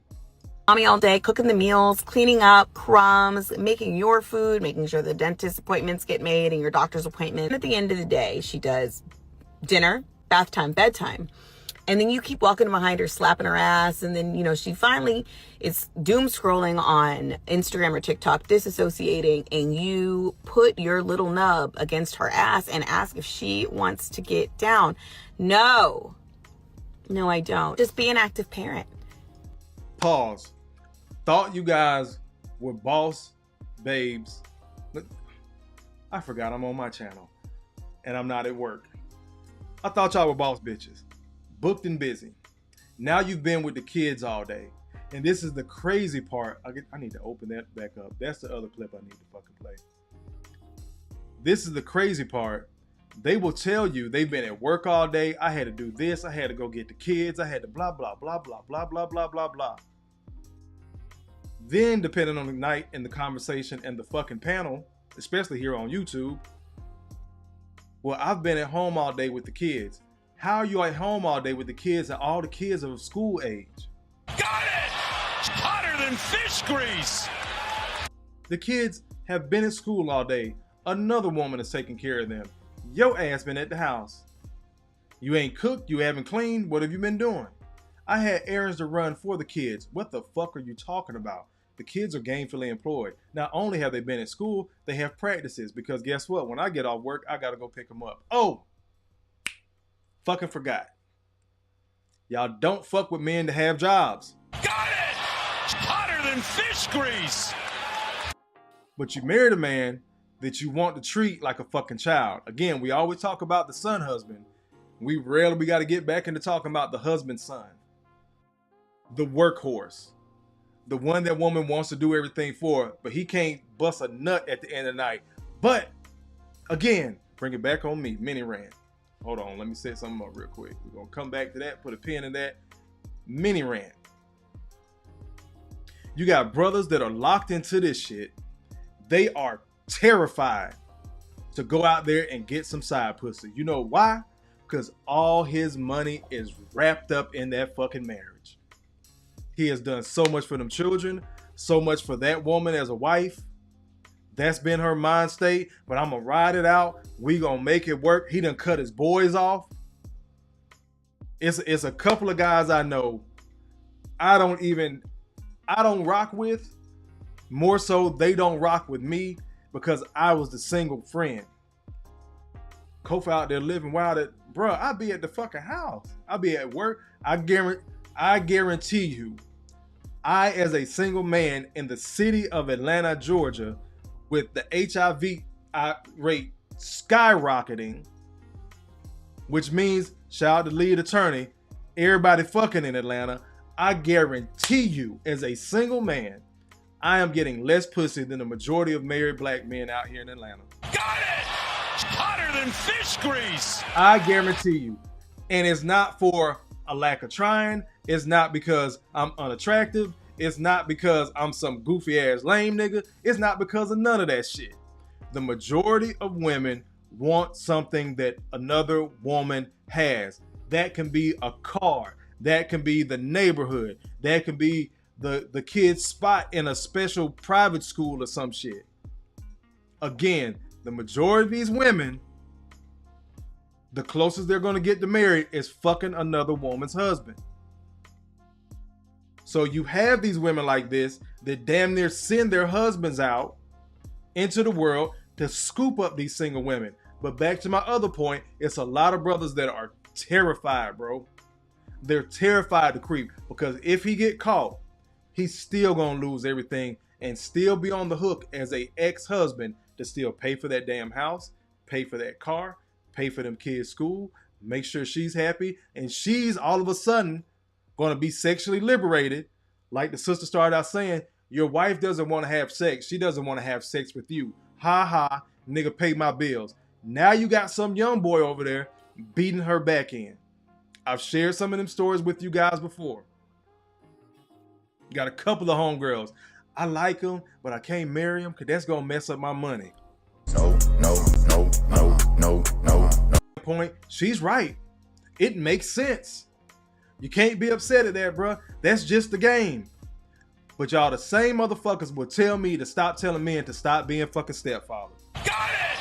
Mommy all day, cooking the meals, cleaning up, crumbs, making your food, making sure the dentist appointments get made and your doctor's appointment. And at the end of the day, she does dinner, bath time, bedtime. And then you keep walking behind her, slapping her ass. And then, you know, she finally is doom scrolling on Instagram or TikTok, disassociating. And you put your little nub against her ass and ask if she wants to get down. No, I don't. Just be an active parent. Pause. Thought you guys were boss babes. I forgot I'm on my channel and I'm not at work. I thought y'all were boss bitches. Booked and busy. Now you've been with the kids all day. And this is the crazy part. I need to open that back up. That's the other clip I need to fucking play. This is the crazy part. They will tell you they've been at work all day. I had to do this. I had to go get the kids. I had to blah, blah, blah, blah, blah, blah, blah, blah, blah. Then, depending on the night and the conversation and the fucking panel, especially here on YouTube, well, I've been at home all day with the kids. How are you at home all day with the kids and all the kids are of school age? Got it! Hotter than fish grease! The kids have been at school all day. Another woman is taking care of them. Your ass been at the house. You ain't cooked, you haven't cleaned, what have you been doing? I had errands to run for the kids. What the fuck are you talking about? The kids are gainfully employed. Not only have they been at school, they have practices because guess what? When I get off work, I gotta go pick them up. Oh! Fucking forgot. Y'all don't fuck with men to have jobs. Got it! Hotter than fish grease! But you married a man that you want to treat like a fucking child. Again, we always talk about the son husband. We got to get back into talking about the husband son. The workhorse. The one that woman wants to do everything for, but he can't bust a nut at the end of the night. But, again, bring it back on me, mini rant. Hold on, let me set something up real quick. We're going to come back to that, put a pin in that. Mini rant. You got brothers that are locked into this shit. They are terrified to go out there and get some side pussy. You know why? Because all his money is wrapped up in that fucking marriage. He has done so much for them children, so much for that woman as a wife. That's been her mind state, but I'm going to ride it out. We going to make it work. He done cut his boys off. It's a couple of guys I know I don't rock with. More so, they don't rock with me because I was the single friend. Kofa out there living wild. Bruh, I be at the fucking house. I be at work. I guarantee you, I, as a single man in the city of Atlanta, Georgia, with the HIV rate skyrocketing, which means, shout out to lead attorney, everybody fucking in Atlanta, I guarantee you, as a single man, I am getting less pussy than the majority of married black men out here in Atlanta. Got it! Hotter than fish grease! I guarantee you. And it's not for a lack of trying. It's not because I'm unattractive. It's not because I'm some goofy ass lame nigga. It's not because of none of that shit. The majority of women want something that another woman has. That can be a car. That can be the neighborhood. That can be the kid's spot in a special private school or some shit. Again, the majority of these women, the closest they're going to get to marry is fucking another woman's husband. So you have these women like this that damn near send their husbands out into the world to scoop up these single women. But back to my other point, it's a lot of brothers that are terrified, bro. They're terrified to creep because if he get caught, he's still going to lose everything and still be on the hook as a ex-husband to still pay for that damn house, pay for that car, pay for them kids' school, make sure she's happy, and she's all of a sudden going to be sexually liberated. Like the sister started out saying, your wife doesn't want to have sex. She doesn't want to have sex with you. Ha ha, nigga, pay my bills. Now you got some young boy over there beating her back in. I've shared some of them stories with you guys before. Got a couple of homegirls. I like them, but I can't marry them because that's going to mess up my money. No. Point. She's right. It makes sense. You can't be upset at that, bro. That's just the game. But y'all the same motherfuckers will tell me to stop telling men to stop being fucking stepfathers. Got it!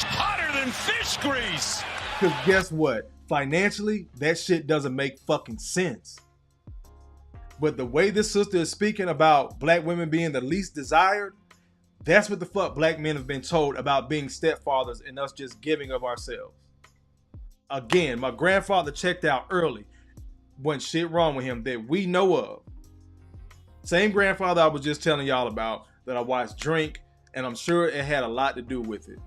Hotter than fish grease! Because guess what? Financially, that shit doesn't make fucking sense. But the way this sister is speaking about black women being the least desired, that's what the fuck black men have been told about being stepfathers and us just giving of ourselves. Again, my grandfather checked out early. Wasn't shit wrong with him that we know of. Same grandfather I was just telling y'all about that I watched drink, and I'm sure it had a lot to do with it.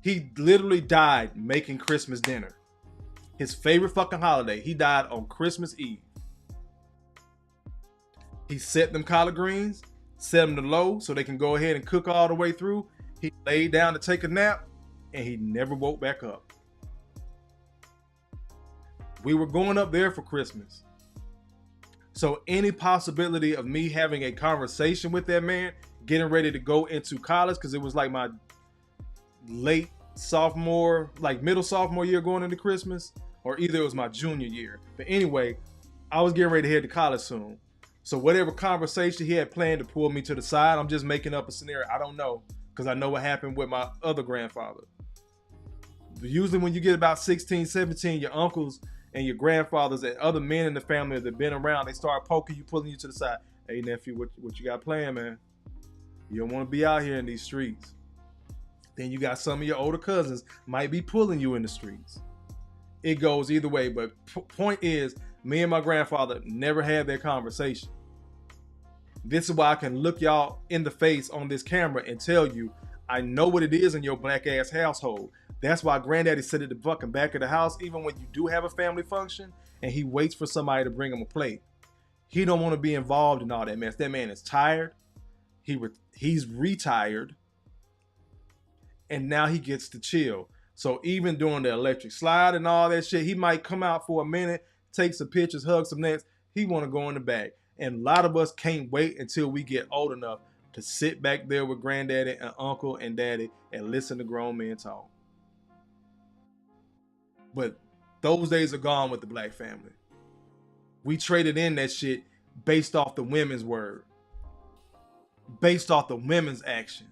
He literally died making Christmas dinner. His favorite fucking holiday. He died on Christmas Eve. He set them collard greens, set them to low so they can go ahead and cook all the way through. He laid down to take a nap, and he never woke back up. We were going up there for Christmas. So any possibility of me having a conversation with that man, getting ready to go into college, because it was like my late sophomore, like middle sophomore year going into Christmas, or either it was my junior year. But anyway, I was getting ready to head to college soon. So whatever conversation he had planned to pull me to the side, I'm just making up a scenario. I don't know, because I know what happened with my other grandfather. Usually when you get about 16, 17, your uncles and your grandfathers and other men in the family that have been around, they start poking you, pulling you to the side. Hey nephew, what you got planned, man? You don't want to be out here in these streets. Then you got some of your older cousins might be pulling you in the streets. It goes either way, but point is, me and my grandfather never had that conversation. This is why I can look y'all in the face on this camera and tell you, I know what it is in your black ass household. That's why granddaddy sit at the fucking back of the house, even when you do have a family function, and he waits for somebody to bring him a plate. He don't want to be involved in all that mess. That man is tired. He's retired. And now he gets to chill. So even during the electric slide and all that shit, he might come out for a minute, take some pictures, hug some necks. He want to go in the back. And a lot of us can't wait until we get old enough to sit back there with granddaddy and uncle and daddy and listen to grown men talk. But those days are gone with the black family. We traded in that shit based off the women's word. Based off the women's action.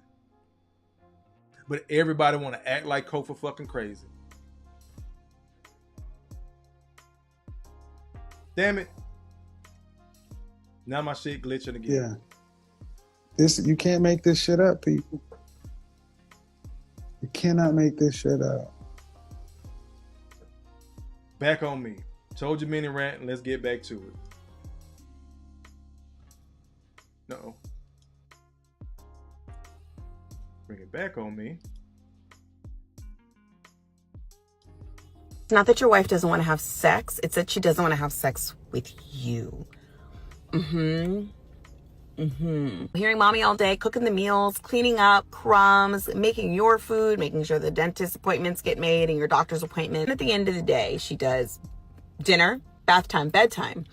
But everybody want to act like Kofa fucking crazy. Damn it. Now my shit glitching again. Yeah. You can't make this shit up, people. You cannot make this shit up. Back on me. Told you mini rant, and let's get back to it. No. Bring it back on me. It's not that your wife doesn't want to have sex. It's that she doesn't want to have sex with you. Hearing mommy all day, cooking the meals, cleaning up, crumbs, making your food, making sure the dentist appointments get made and your doctor's appointment. And at the end of the day, she does dinner, bath time, bedtime.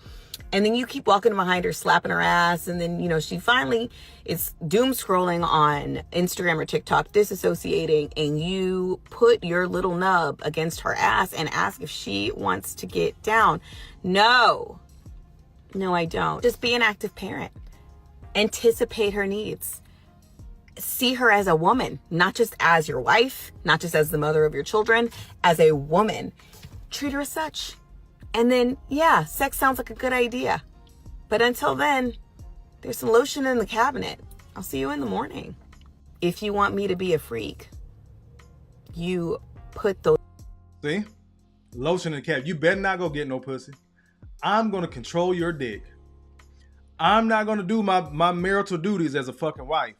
And then you keep walking behind her, slapping her ass. And then, she finally is doom scrolling on Instagram or TikTok, disassociating. And you put your little nub against her ass and ask if she wants to get down. No, I don't. Just be an active parent. Anticipate her needs. See her as a woman, not just as your wife, not just as the mother of your children, as a woman. Treat her as such. And then, sex sounds like a good idea. But until then, there's some lotion in the cabinet. I'll see you in the morning. If you want me to be a freak, you put those... See? Lotion in the cabinet. You better not go get no pussy. I'm going to control your dick. I'm not going to do my marital duties as a fucking wife.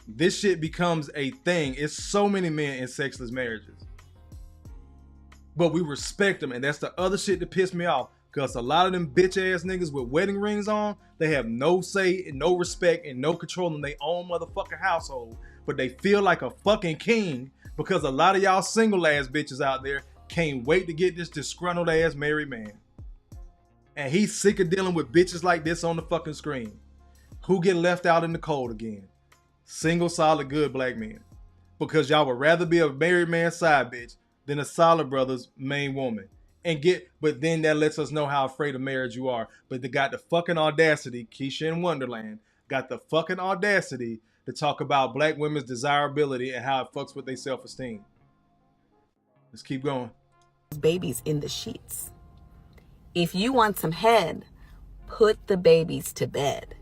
This shit becomes a thing. It's so many men in sexless marriages. But we respect them, and that's the other shit that pissed me off. Because a lot of them bitch ass niggas with wedding rings on, they have no say and no respect and no control in their own motherfucking household. But they feel like a fucking king because a lot of y'all single ass bitches out there can't wait to get this disgruntled ass married man. And he's sick of dealing with bitches like this on the fucking screen. Who get left out in the cold again? Single, solid, good black men. Because y'all would rather be a married man's side bitch than a solid brother's main woman. but then that lets us know how afraid of marriage you are. But they got the fucking audacity, Keisha in Wonderland, got the fucking audacity to talk about black women's desirability and how it fucks with their self-esteem. Let's keep going. Babies in the sheets. If you want some head, put the babies to bed.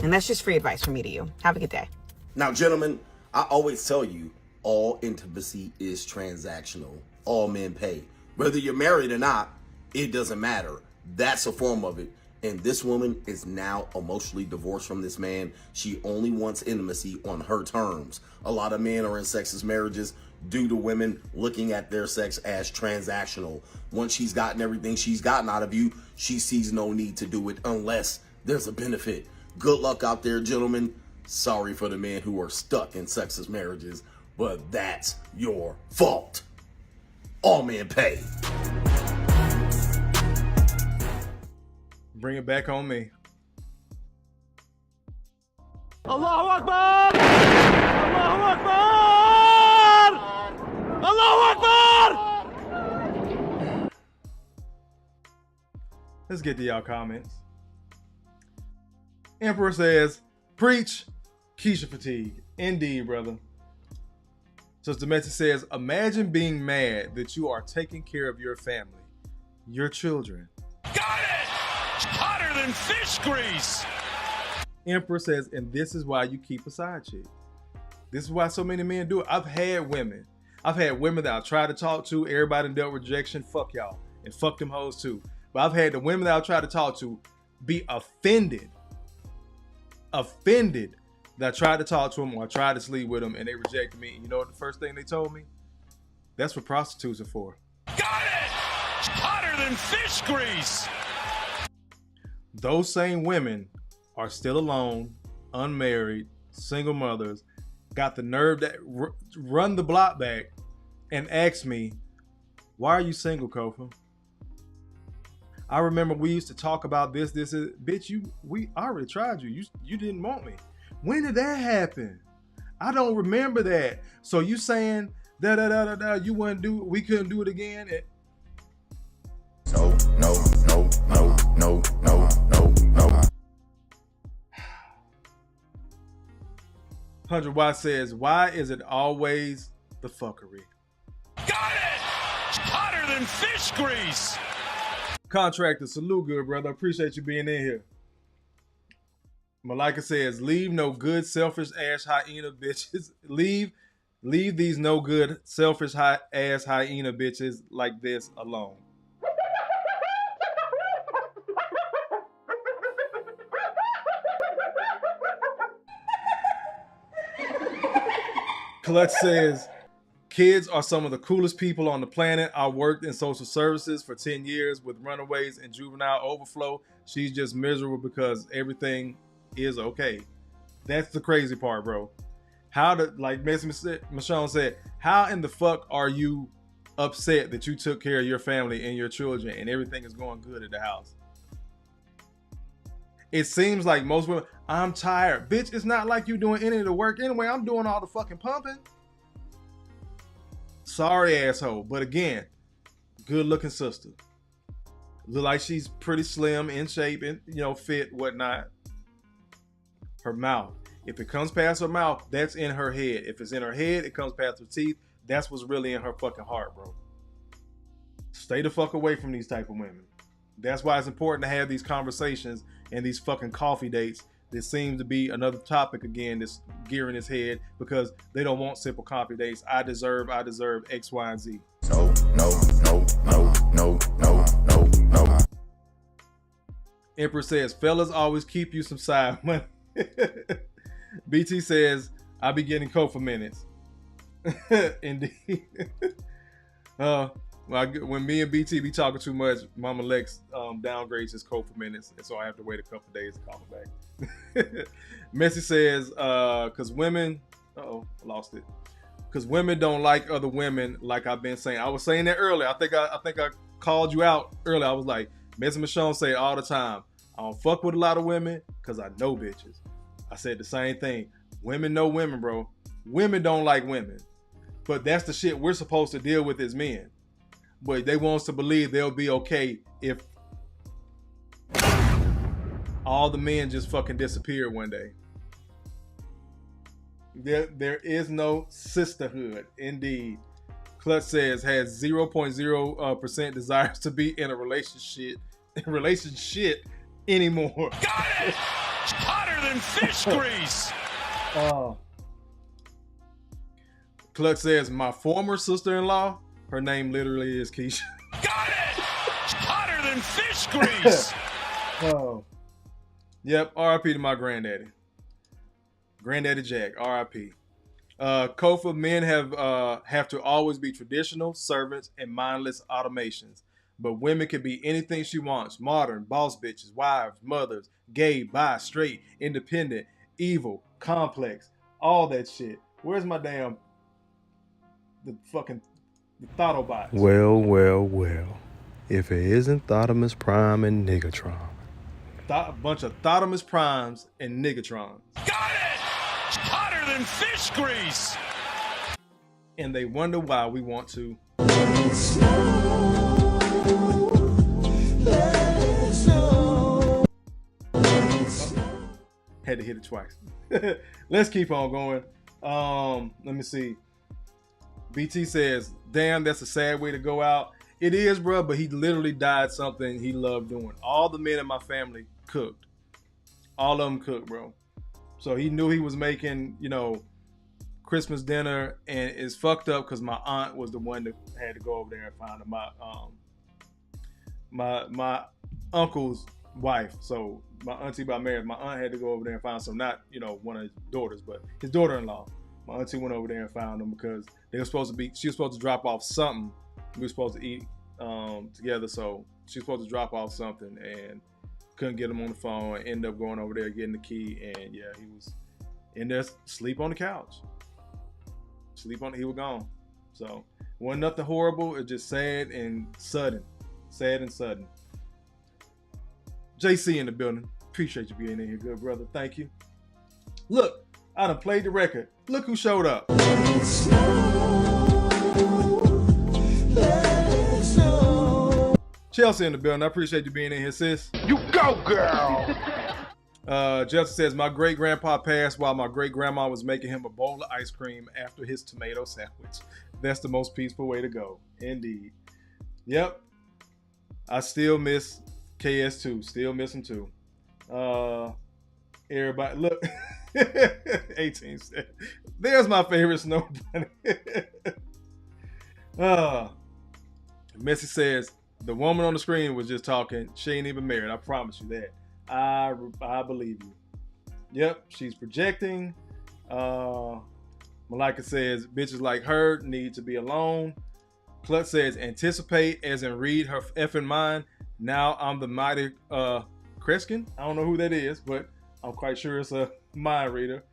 And that's just free advice from me to you. Have a good day. Now, gentlemen, I always tell you, all intimacy is transactional. All men pay. Whether you're married or not, it doesn't matter. That's a form of it. And this woman is now emotionally divorced from this man. She only wants intimacy on her terms. A lot of men are in sexist marriages due to women looking at their sex as transactional. Once she's gotten everything she's gotten out of you, she sees no need to do it unless there's a benefit. Good luck out there, gentlemen. Sorry for the men who are stuck in sexist marriages, but that's your fault. All men pay. Bring it back on me. Allahu Akbar! Allahu Akbar! Allahu Akbar! Let's get to y'all comments. Emperor says, preach, Keisha fatigue. Indeed, brother. Sister Messi says, imagine being mad that you are taking care of your family, your children. Got it! Hotter than fish grease! Emperor says, and this is why you keep a side chick. This is why so many men do it. I've had women that I tried to talk to. Everybody dealt with rejection. Fuck y'all. And fuck them hoes too. But I've had the women that I tried to talk to be offended that I tried to talk to them or I tried to sleep with them and they rejected me. And you know what the first thing they told me? That's what prostitutes are for. Got it! Hotter than fish grease! Those same women are still alone, unmarried, single mothers, got the nerve to run the block back and ask me, why are you single, Kofa? I remember we used to talk about this, bitch, we already tried you. You didn't want me. When did that happen? I don't remember that. So you saying you wouldn't do it, we couldn't do it again? No. 100 Watt says, why is it always the fuckery? Got it! Hotter than fish grease! Contractor, salute, good brother. Appreciate you being in here. Malika says, leave no good, selfish ass hyena bitches. Leave these no good, selfish ass hyena bitches like this alone. Clutch says, kids are some of the coolest people on the planet. I worked in social services for 10 years with runaways and juvenile overflow. She's just miserable because everything is okay. That's the crazy part, bro. Like Michonne said, how in the fuck are you upset that you took care of your family and your children and everything is going good at the house? It seems like most women, I'm tired. Bitch, it's not like you doing any of the work anyway. I'm doing all the fucking pumping. Sorry, asshole. But again, good looking sister. Look like she's pretty slim, in shape, and fit, whatnot. Her mouth. If it comes past her mouth, that's in her head. If it's in her head, it comes past her teeth. That's what's really in her fucking heart, bro. Stay the fuck away from these type of women. That's why it's important to have these conversations and these fucking coffee dates. This seems to be another topic again that's gearing his head because they don't want simple coffee dates. I deserve X, Y, and Z. No. Emperor says, fellas always keep you some side money. BT says, I be getting Kofa minutes. Indeed. When me and BT be talking too much, Mama Lex downgrades his Kofa minutes, and so I have to wait a couple days to call him back. Messi says, because women, lost it. Because women don't like other women, like I've been saying. I was saying that earlier. I think I called you out earlier. I was like, Messi Michonne say all the time, I don't fuck with a lot of women because I know bitches. I said the same thing. Women know women, bro. Women don't like women. But that's the shit we're supposed to deal with as men. but they want us to believe they'll be okay if all the men just fucking disappear one day. There is no sisterhood. Indeed. Clutch says has 0.0% desires to be in a relationship anymore. Got it! Hotter than fish grease. Clutch says my former sister-in-law, her name literally is Keisha. Got it! Hotter than fish grease. Oh. Yep, R.I.P. to my granddaddy. Granddaddy Jack, R.I.P. Kofa, men have to always be traditional servants and mindless automations. But women can be anything she wants. Modern, boss bitches, wives, mothers, gay, bi, straight, independent, evil, complex, all that shit. Where's my damn the Thottobot? Well. If it isn't Thotimus Prime and Niggatron. A bunch of Thotimus Primes and Niggatrons. Got it! Hotter than fish grease. And they wonder why we want to. Had to hit it twice. Let's keep on going. Let me see. BT says, damn, that's a sad way to go out. It is, bro, but he literally died something he loved doing. All the men in my family cooked. All of them cooked, bro. So he knew he was making, Christmas dinner, and it's fucked up because my aunt was the one that had to go over there and find him. My uncle's wife. So my auntie got married. My aunt had to go over there and find some, not, one of his daughters, but his daughter-in-law. My auntie went over there and found him because she was supposed to drop off something. We were supposed to eat together, so she was supposed to drop off something and couldn't get him on the phone. Ended up going over there, getting the key, and yeah, he was in there, sleep on the couch. He was gone. So wasn't nothing horrible. It's just sad and sudden. JC in the building. Appreciate you being in here, good brother. Thank you. Look, I done played the record. Look who showed up. Chelsea in the building. I appreciate you being in here, sis. You go, girl. Justin says, my great-grandpa passed while my great-grandma was making him a bowl of ice cream after his tomato sandwich. That's the most peaceful way to go. Indeed. Yep. I still miss KS2. Still miss him too. Everybody, look. 18 said, there's my favorite snow bunny. Messy says, the woman on the screen was just talking. She ain't even married. I promise you that. I believe you. Yep, she's projecting. Malika says, bitches like her need to be alone. Clutch says, anticipate as in read her effing mind. Now I'm the mighty Kreskin. I don't know who that is, but I'm quite sure it's a mind reader.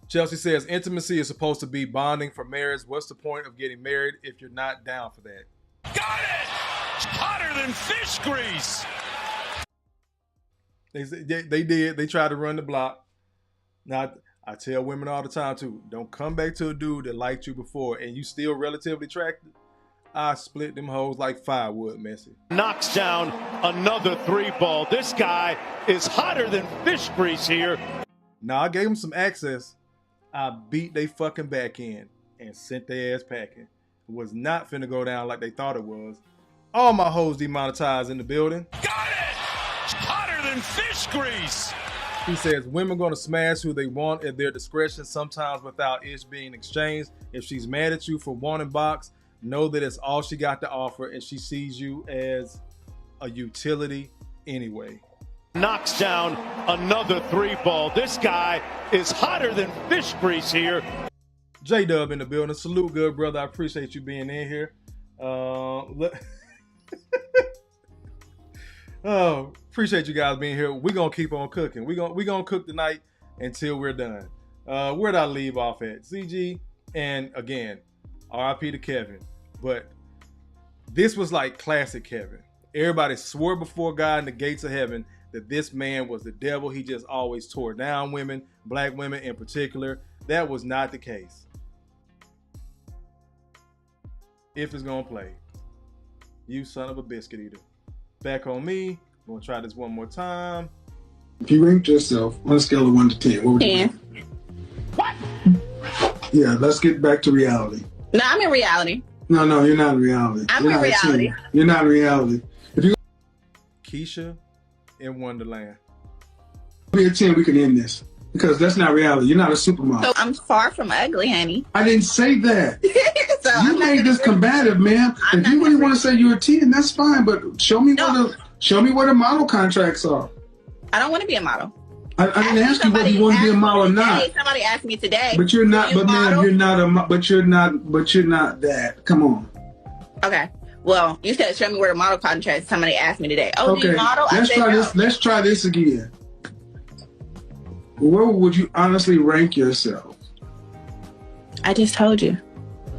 Chelsea says, intimacy is supposed to be bonding for marriage. What's the point of getting married if you're not down for that? Got it! Hotter than fish grease. They did. They tried to run the block. Now, I tell women all the time, too, don't come back to a dude that liked you before and you still relatively attractive. I split them hoes like firewood, Messy. Knocks down another 3-ball. This guy is hotter than fish grease here. Now, I gave them some access. I beat they fucking back in and sent their ass packing. It was not finna go down like they thought it was. All my hoes demonetized in the building. Got it! Hotter than fish grease. He says, women gonna smash who they want at their discretion, sometimes without ish being exchanged. If she's mad at you for wanting box, know that it's all she got to offer and she sees you as a utility anyway. Knocks down another 3-ball. This guy is hotter than fish grease here. G.R.O.W.T.H in the building. Salute, good brother. I appreciate you being in here. Appreciate you guys being here. We're gonna keep on cooking. We're gonna cook tonight until we're done. Where'd I leave off at? CG, and again, RIP to Kevin. But this was like classic Kevin. Everybody swore before God in the gates of heaven that this man was the devil. He just always tore down women, black women in particular. That was not the case. if it's gonna play. You son of a biscuit eater. Back on me. I'm gonna try this one more time. If you ranked yourself on a scale of 1 to 10, what would you do? What? Yeah, let's get back to reality. No, I'm in reality. No, you're not in reality. I'm in reality. You're not in reality. If you Keisha in Wonderland. be a 10, we can end this. Because that's not reality. You're not a supermodel. So I'm far from ugly, honey. I didn't say that. So you made this combative, man. If you really want to say you're a 10, that's fine. But show me what the model contracts are. I don't want to be a model. I didn't ask you whether you want to be a model or not. Somebody asked me today. But you're not. But ma'am, you're not but you're not that. Come on. Okay. Well, you said show me where the model contracts. Somebody asked me today. Oh, do you model? Let's try this again. Where would you honestly rank yourself? I just told you.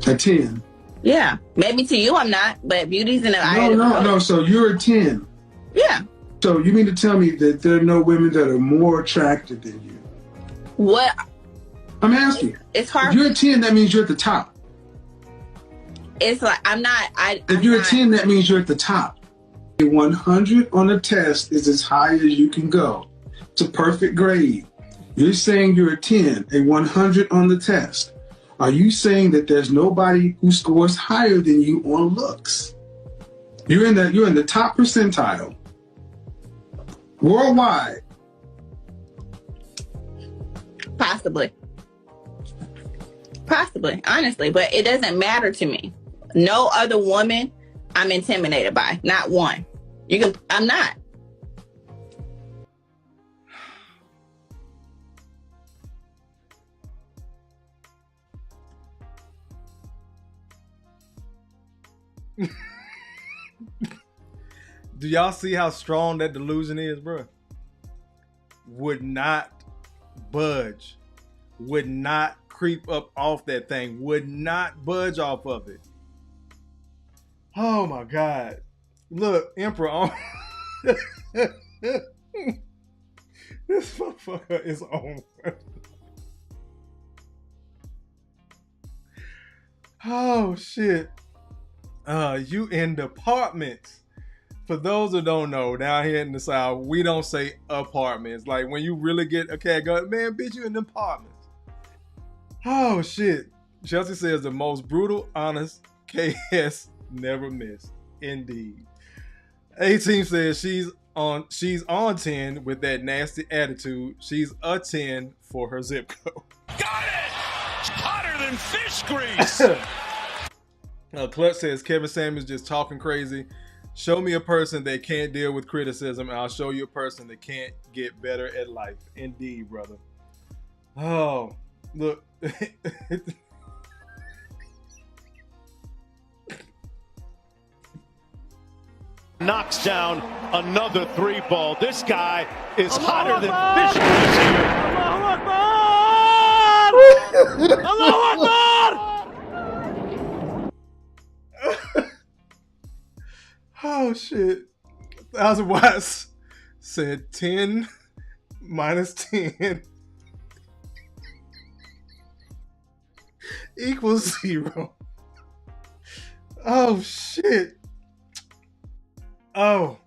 A 10. Yeah. Maybe to you I'm not, but beauty's in the eye of the beholder. No. So you're a 10. Yeah. So you mean to tell me that there are no women that are more attractive than you? What? I'm asking. It's hard. If you're a 10, that means you're at the top. It's like I'm not. If you're a 10, that means you're at the top. A 100 on a test is as high as you can go. It's a perfect grade. You're saying you're a 10, a 100 on the test. Are you saying that there's nobody who scores higher than you on looks? You're in the top percentile. Worldwide. Possibly, honestly, but it doesn't matter to me. No other woman I'm intimidated by. Not one. I'm not. Do y'all see how strong that delusion is, bro? Would not budge. Would not creep up off that thing. Would not budge off of it. Oh my God. Look, Emperor on. This motherfucker is on. Oh shit. You in departments. For those who don't know, down here in the South, we don't say apartments. Like when you really get a cat go, man, bitch, you in the apartments. Oh shit. Chelsea says the most brutal, honest KS never missed. Indeed. A-Team says she's on 10 with that nasty attitude. She's a 10 for her zip code. Got it! Hotter than fish grease. Clutch says Kevin Samuels just talking crazy. Show me a person that can't deal with criticism, and I'll show you a person that can't get better at life. Indeed, brother. Oh, look. Knocks down another 3 ball. This guy is hotter than fish grease here. Allahu Akbar! Oh shit. 1,000 watts said 10 minus 10 equals 0. Oh shit. Oh.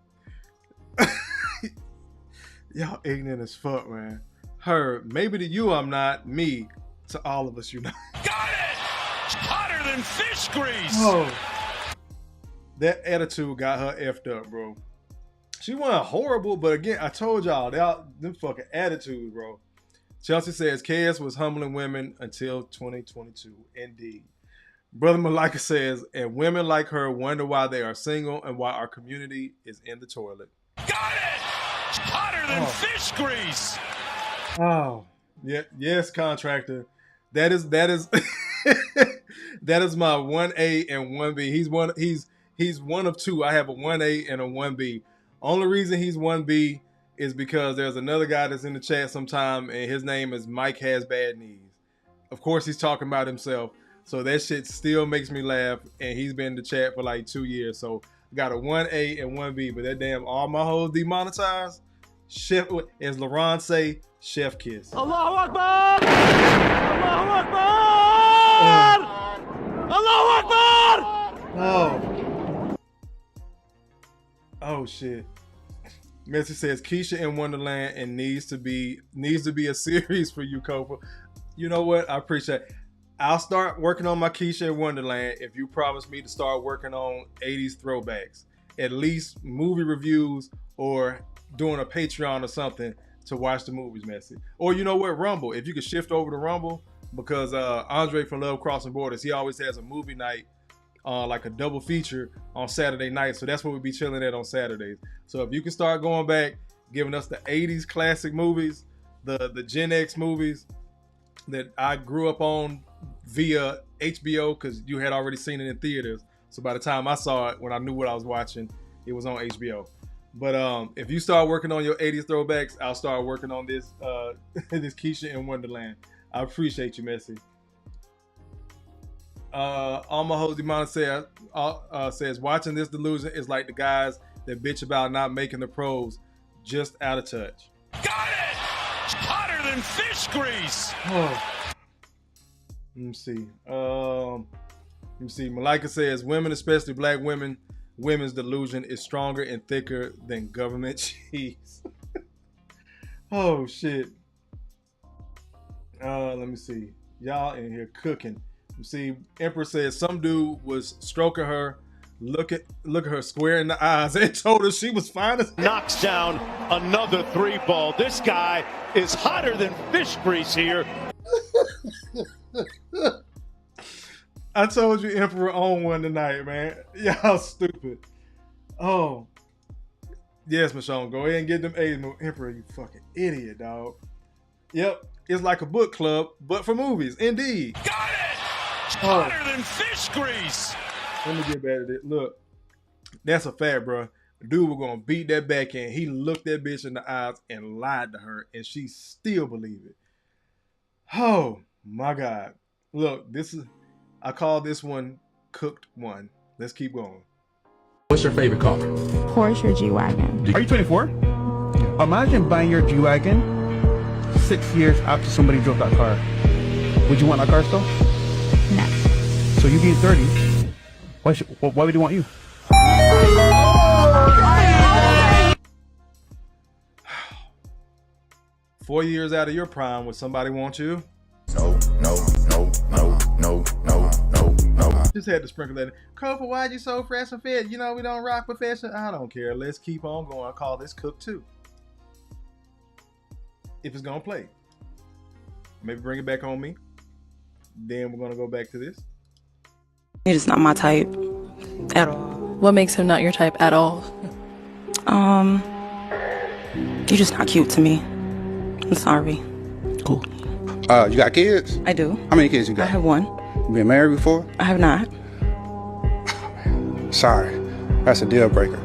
Y'all ignorant as fuck, man. Her, maybe to you I'm not, me to all of us you're not. Got it! Hotter than fish grease! Oh. That attitude got her effed up, bro. She wasn't horrible, but again, I told y'all, them fucking attitudes, bro. Chelsea says KS was humbling women until 2022. Indeed. Brother Malika says, and women like her wonder why they are single and why our community is in the toilet. Got it! Hotter than fish grease! Oh, yeah, yes, contractor. That is that is my 1A and 1B. He's one of two. I have a 1A and a 1B. Only reason he's 1B is because there's another guy that's in the chat sometime, and his name is Mike Has Bad Knees. Of course, he's talking about himself. So that shit still makes me laugh, and he's been in the chat for like 2 years. So I got a 1A and 1B, but that damn all my hoes demonetized. Chef, as LaRon say, chef kiss. Allahu Akbar! Allahu Akbar! Allahu Akbar! Oh shit. Messi says Keisha in Wonderland and needs to be a series for you, Kofa. You know what? I appreciate it. I'll start working on my Keisha in Wonderland if you promise me to start working on 80s throwbacks. At least movie reviews or doing a Patreon or something to watch the movies, Messi. Or you know what? Rumble. If you could shift over to Rumble, because Andre from Love Crossing Borders, he always has a movie night, like a double feature on Saturday night. So that's what we'll be chilling at on Saturdays. So if you can start going back, giving us the 80s classic movies, the Gen X movies that I grew up on via HBO, because you had already seen it in theaters. So by the time I saw it, when I knew what I was watching, it was on HBO. But if you start working on your 80s throwbacks, I'll start working on this this Keisha in Wonderland. I appreciate you, Messi. Alma Hosimana says, watching this Delusion is like the guys that bitch about not making the pros, just out of touch. Got it! Hotter than fish grease! Let me see. Malika says, women, especially black women, women's delusion is stronger and thicker than government cheese. Oh, shit. Let me see. Y'all in here cooking. You see, Emperor says some dude was stroking her, look at her square in the eyes and told her she was fine as knocks down another 3-ball. This guy is hotter than fish grease here. I told you Emperor owned one tonight, man. Y'all stupid. Oh. Yes, Michonne, go ahead and get them A's. Emperor, you fucking idiot, dog. Yep, it's like a book club, but for movies, indeed. Got it! Hotter than fish grease. Let me get back at it. Look, that's a fact, bro. The dude was gonna beat that backhand. He looked that bitch in the eyes and lied to her, and she still believed it. Oh my God. Look, I call this one cooked one. Let's keep going. What's your favorite car? Porsche or G-Wagon. Are you 24? Imagine buying your G-Wagon 6 years after somebody drove that car. Would you want that car still? No. So you being 30, why would he want you? 4 years out of your prime, would somebody want you? No. Just had to sprinkle that in. Kofa, why you so fresh and fit? You know we don't rock profession. I don't care. Let's keep on going. I call this cook too. If it's gonna play. Maybe bring it back on me. Then we're gonna go back to this. You're just not my type at all. What makes him not your type at all? You're just not cute to me. I'm sorry. Cool. You got kids? I do. How many kids you got? I have one. You been married before? I have not. Sorry. That's a deal breaker.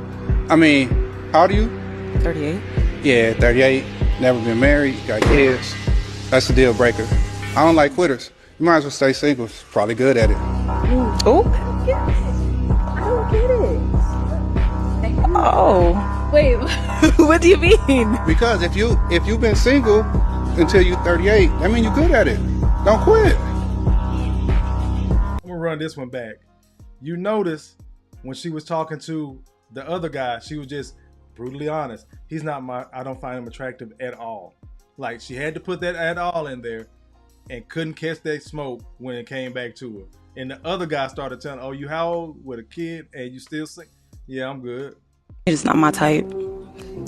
I mean, how old are you? 38. Yeah, 38. Never been married. Got kids. That's a deal breaker. I don't like quitters. You might as well stay single. Probably good at it. Oh. I don't get it. Oh. Wait, what do you mean? Because if you've been single until you're 38, that means you're good at it. Don't quit. I'm gonna run this one back. You notice when she was talking to the other guy, she was just brutally honest. I don't find him attractive at all. Like, she had to put that at all in there and couldn't catch that smoke when it came back to her. And the other guy started telling, oh, you how old with a kid and you still sing? Yeah, I'm good. You're just not my type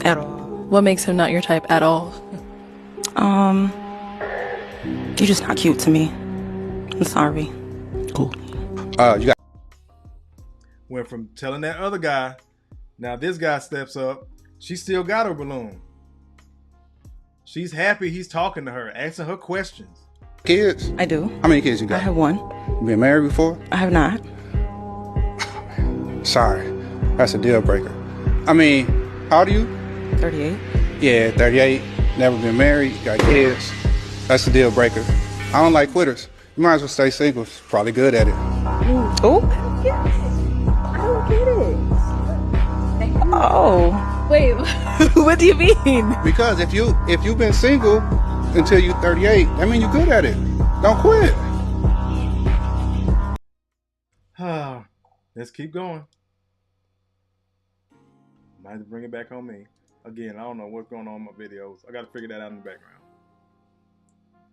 at all. What makes him not your type at all? You're just not cute to me. I'm sorry. Cool. You got. Went from telling that other guy, now this guy steps up. She still got her balloon. She's happy he's talking to her, asking her questions. Kids? I do. How many kids you got? I have one. You been married before? I have not. Sorry. That's a deal breaker. I mean, how old are you? 38. Yeah, 38. Never been married. Got kids. That's a deal breaker. I don't like quitters. You might as well stay single. Probably good at it. Oh. I don't get it. Oh. Wait, what do you mean? Because if you've been single until you're 38, that means you're good at it. Don't quit. Let's keep going. Might have to bring it back on me. Again, I don't know what's going on in my videos. I got to figure that out in the background.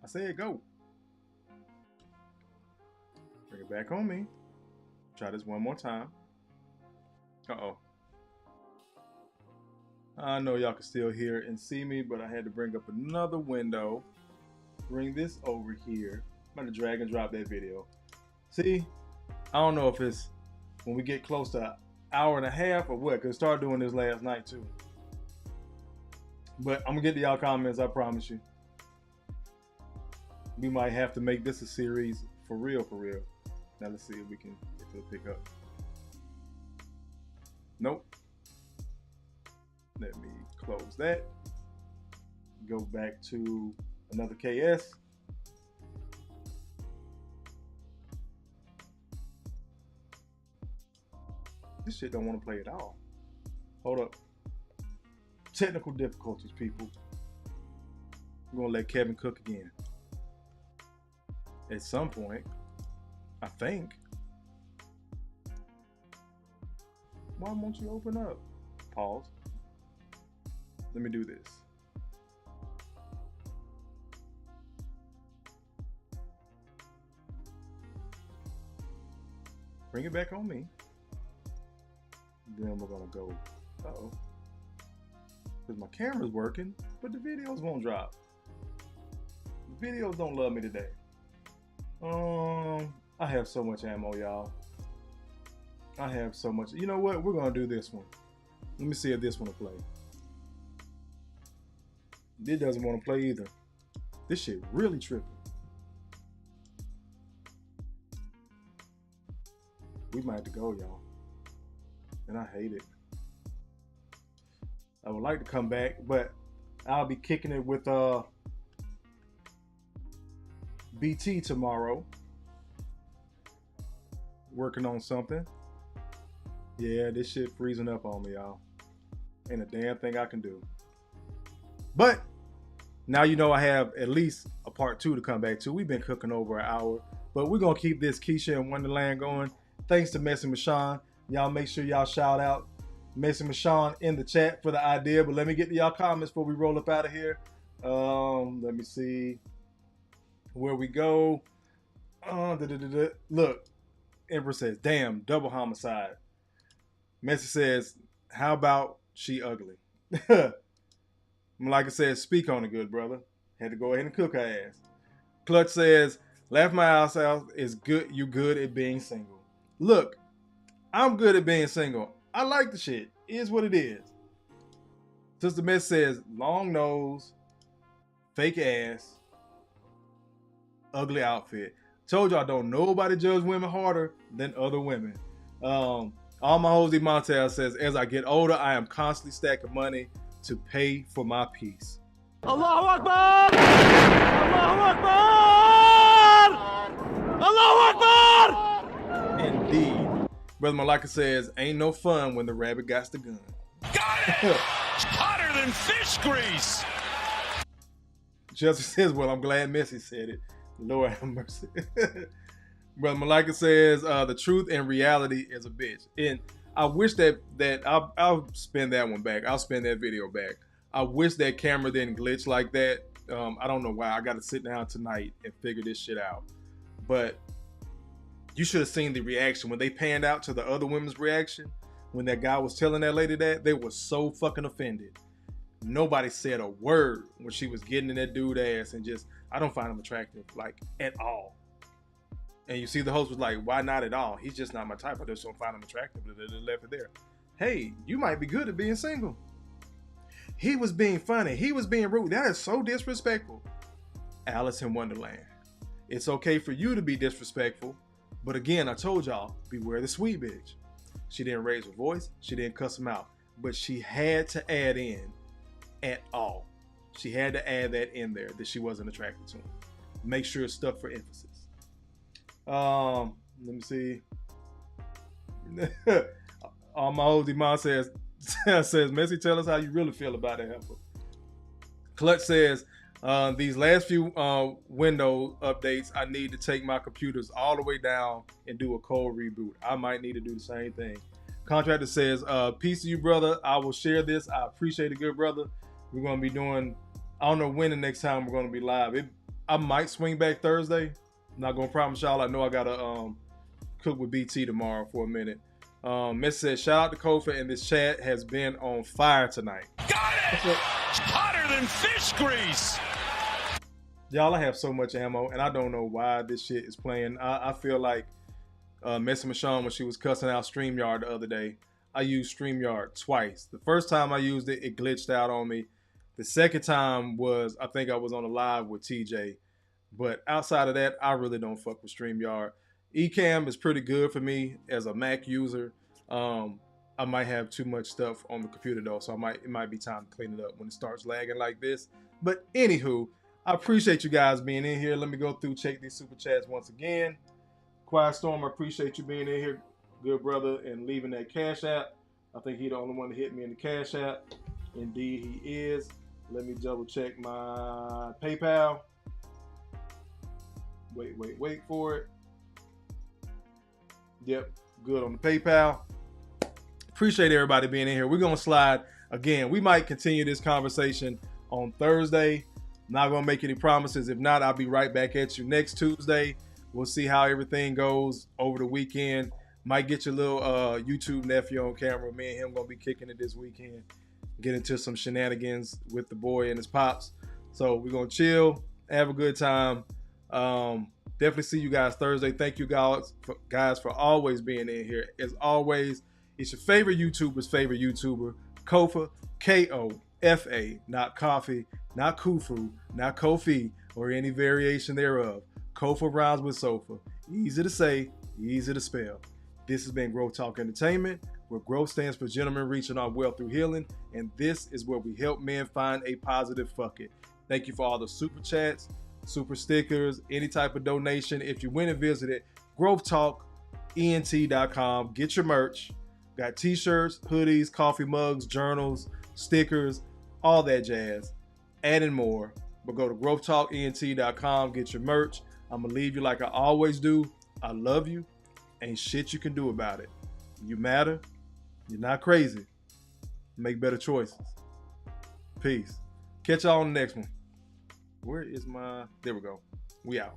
I said go. Bring it back on me. Try this one more time. Uh-oh. I know y'all can still hear and see me, but I had to bring up another window. Bring this over here. I'm going to drag and drop that video. See? I don't know if it's when we get close to an hour and a half or what, because I started doing this last night too. But I'm going to get to y'all comments, I promise you. We might have to make this a series for real, for real. Now let's see if we can get to the pickup. Nope. Let me close that. Go back to another KS. This shit don't want to play at all. Hold up. Technical difficulties, people. I'm going to let Kevin cook again. At some point, I think. Why won't you open up? Pause. Let me do this. Bring it back on me. Then we're gonna go. Uh-oh. Because my camera's working, but the videos won't drop. The videos don't love me today. I have so much ammo, y'all. I have so much. You know what? We're gonna do this one. Let me see if this one will play. It doesn't want to play either. This shit really tripping. We might have to go, y'all. And I hate it. I would like to come back, but I'll be kicking it with BT tomorrow. Working on something. Yeah, this shit freezing up on me, y'all. Ain't a damn thing I can do. But now you know I have at least a part 2 to come back to. We've been cooking over an hour, but we're gonna keep this Keisha and Wonderland going. Thanks to Messy Michon. Y'all make sure y'all shout out Messy Michon in the chat for the idea. But let me get to y'all comments before we roll up out of here. Let me see where we go. Look, Emperor says, damn, double homicide. Messy says, how about she ugly? Like I said, speak on it, good brother. Had to go ahead and cook her ass. Clutch says, laugh my ass out is good. You good at being single. Look, I'm good at being single. I like the shit. It is what it is. Sister Miss says, long nose, fake ass, ugly outfit. Told y'all, don't nobody judge women harder than other women. All my Jose Montel says, as I get older, I am constantly stacking money to pay for my peace. Allahu Akbar! Allahu Akbar! Allahu Akbar! Indeed. Brother Malika says, ain't no fun when the rabbit got the gun. Got it! Hotter than fish grease! Chelsea says, well, I'm glad Messy said it. Lord have mercy. Brother Malika says, the truth and reality is a bitch. And I wish that I'll spin that one back. I'll spin that video back. I wish that camera didn't glitch like that. I don't know why. I got to sit down tonight and figure this shit out. But you should have seen the reaction when they panned out to the other women's reaction. When that guy was telling that lady that, they were so fucking offended. Nobody said a word when she was getting in that dude's ass and just, I don't find him attractive, like, at all. And you see the host was like, why not at all? He's just not my type. I just don't find him attractive. They left it there. Hey, you might be good at being single. He was being funny. He was being rude. That is so disrespectful. Alice in Wonderland. It's okay for you to be disrespectful. But again, I told y'all, beware the sweet bitch. She didn't raise her voice. She didn't cuss him out. But she had to add in at all. She had to add that in there that she wasn't attracted to him. Make sure it's stuff for emphasis. Let me see. My old mom says, Messy, tell us how you really feel about that heifer. Clutch says, These last few window updates, I need to take my computers all the way down and do a cold reboot. I might need to do the same thing. Contractor says, peace to you, brother. I will share this. I appreciate it, good brother. We're going to be doing, I don't know when the next time we're going to be live. I might swing back Thursday. I'm not going to promise y'all. I know I got to cook with BT tomorrow for a minute. Miss says, shout out to Kofa, and this chat has been on fire tonight. Got it! Hotter than fish grease! Y'all, I have so much ammo, and I don't know why this shit is playing. I feel like messing with Sean when she was cussing out StreamYard the other day. I used StreamYard twice. The first time I used it, it glitched out on me. The second time was, I think I was on a live with TJ. But outside of that, I really don't fuck with StreamYard. Ecamm is pretty good for me as a Mac user. I might have too much stuff on the computer though, so it might be time to clean it up when it starts lagging like this. But anywho, I appreciate you guys being in here. Let me go through, check these super chats once again. Quiet Storm, I appreciate you being in here, good brother, and leaving that Cash App. I think he's the only one to hit me in the Cash App. Indeed, he is. Let me double check my PayPal. Wait for it. Yep, good on the PayPal. Appreciate everybody being in here. We're going to slide again. We might continue this conversation on Thursday. Not going to make any promises. If not, I'll be right back at you next Tuesday. We'll see how everything goes over the weekend. Might get your little YouTube nephew on camera. Me and him going to be kicking it this weekend. Get into some shenanigans with the boy and his pops. So we're going to chill, have a good time. Definitely see you guys Thursday. Thank you guys for always being in here. As always, it's your favorite YouTuber's favorite YouTuber, Kofa, Kofa, not coffee, not Kufu, not Kofi, or any variation thereof. Kofa rhymes with sofa. Easy to say, easy to spell. This has been Growth Talk Entertainment, where growth stands for gentlemen reaching our wealth through healing, and this is where we help men find a positive fuck it. Thank you for all the super chats, super stickers, any type of donation. If you went and visited growthtalk.ent.com, get your merch. Got t-shirts, hoodies, coffee mugs, journals, stickers, all that jazz, and more. But go to growthtalkent.com, get your merch. I'm going to leave you like I always do. I love you. Ain't shit you can do about it. You matter. You're not crazy. Make better choices. Peace. Catch y'all on the next one. Where is my... There we go. We out.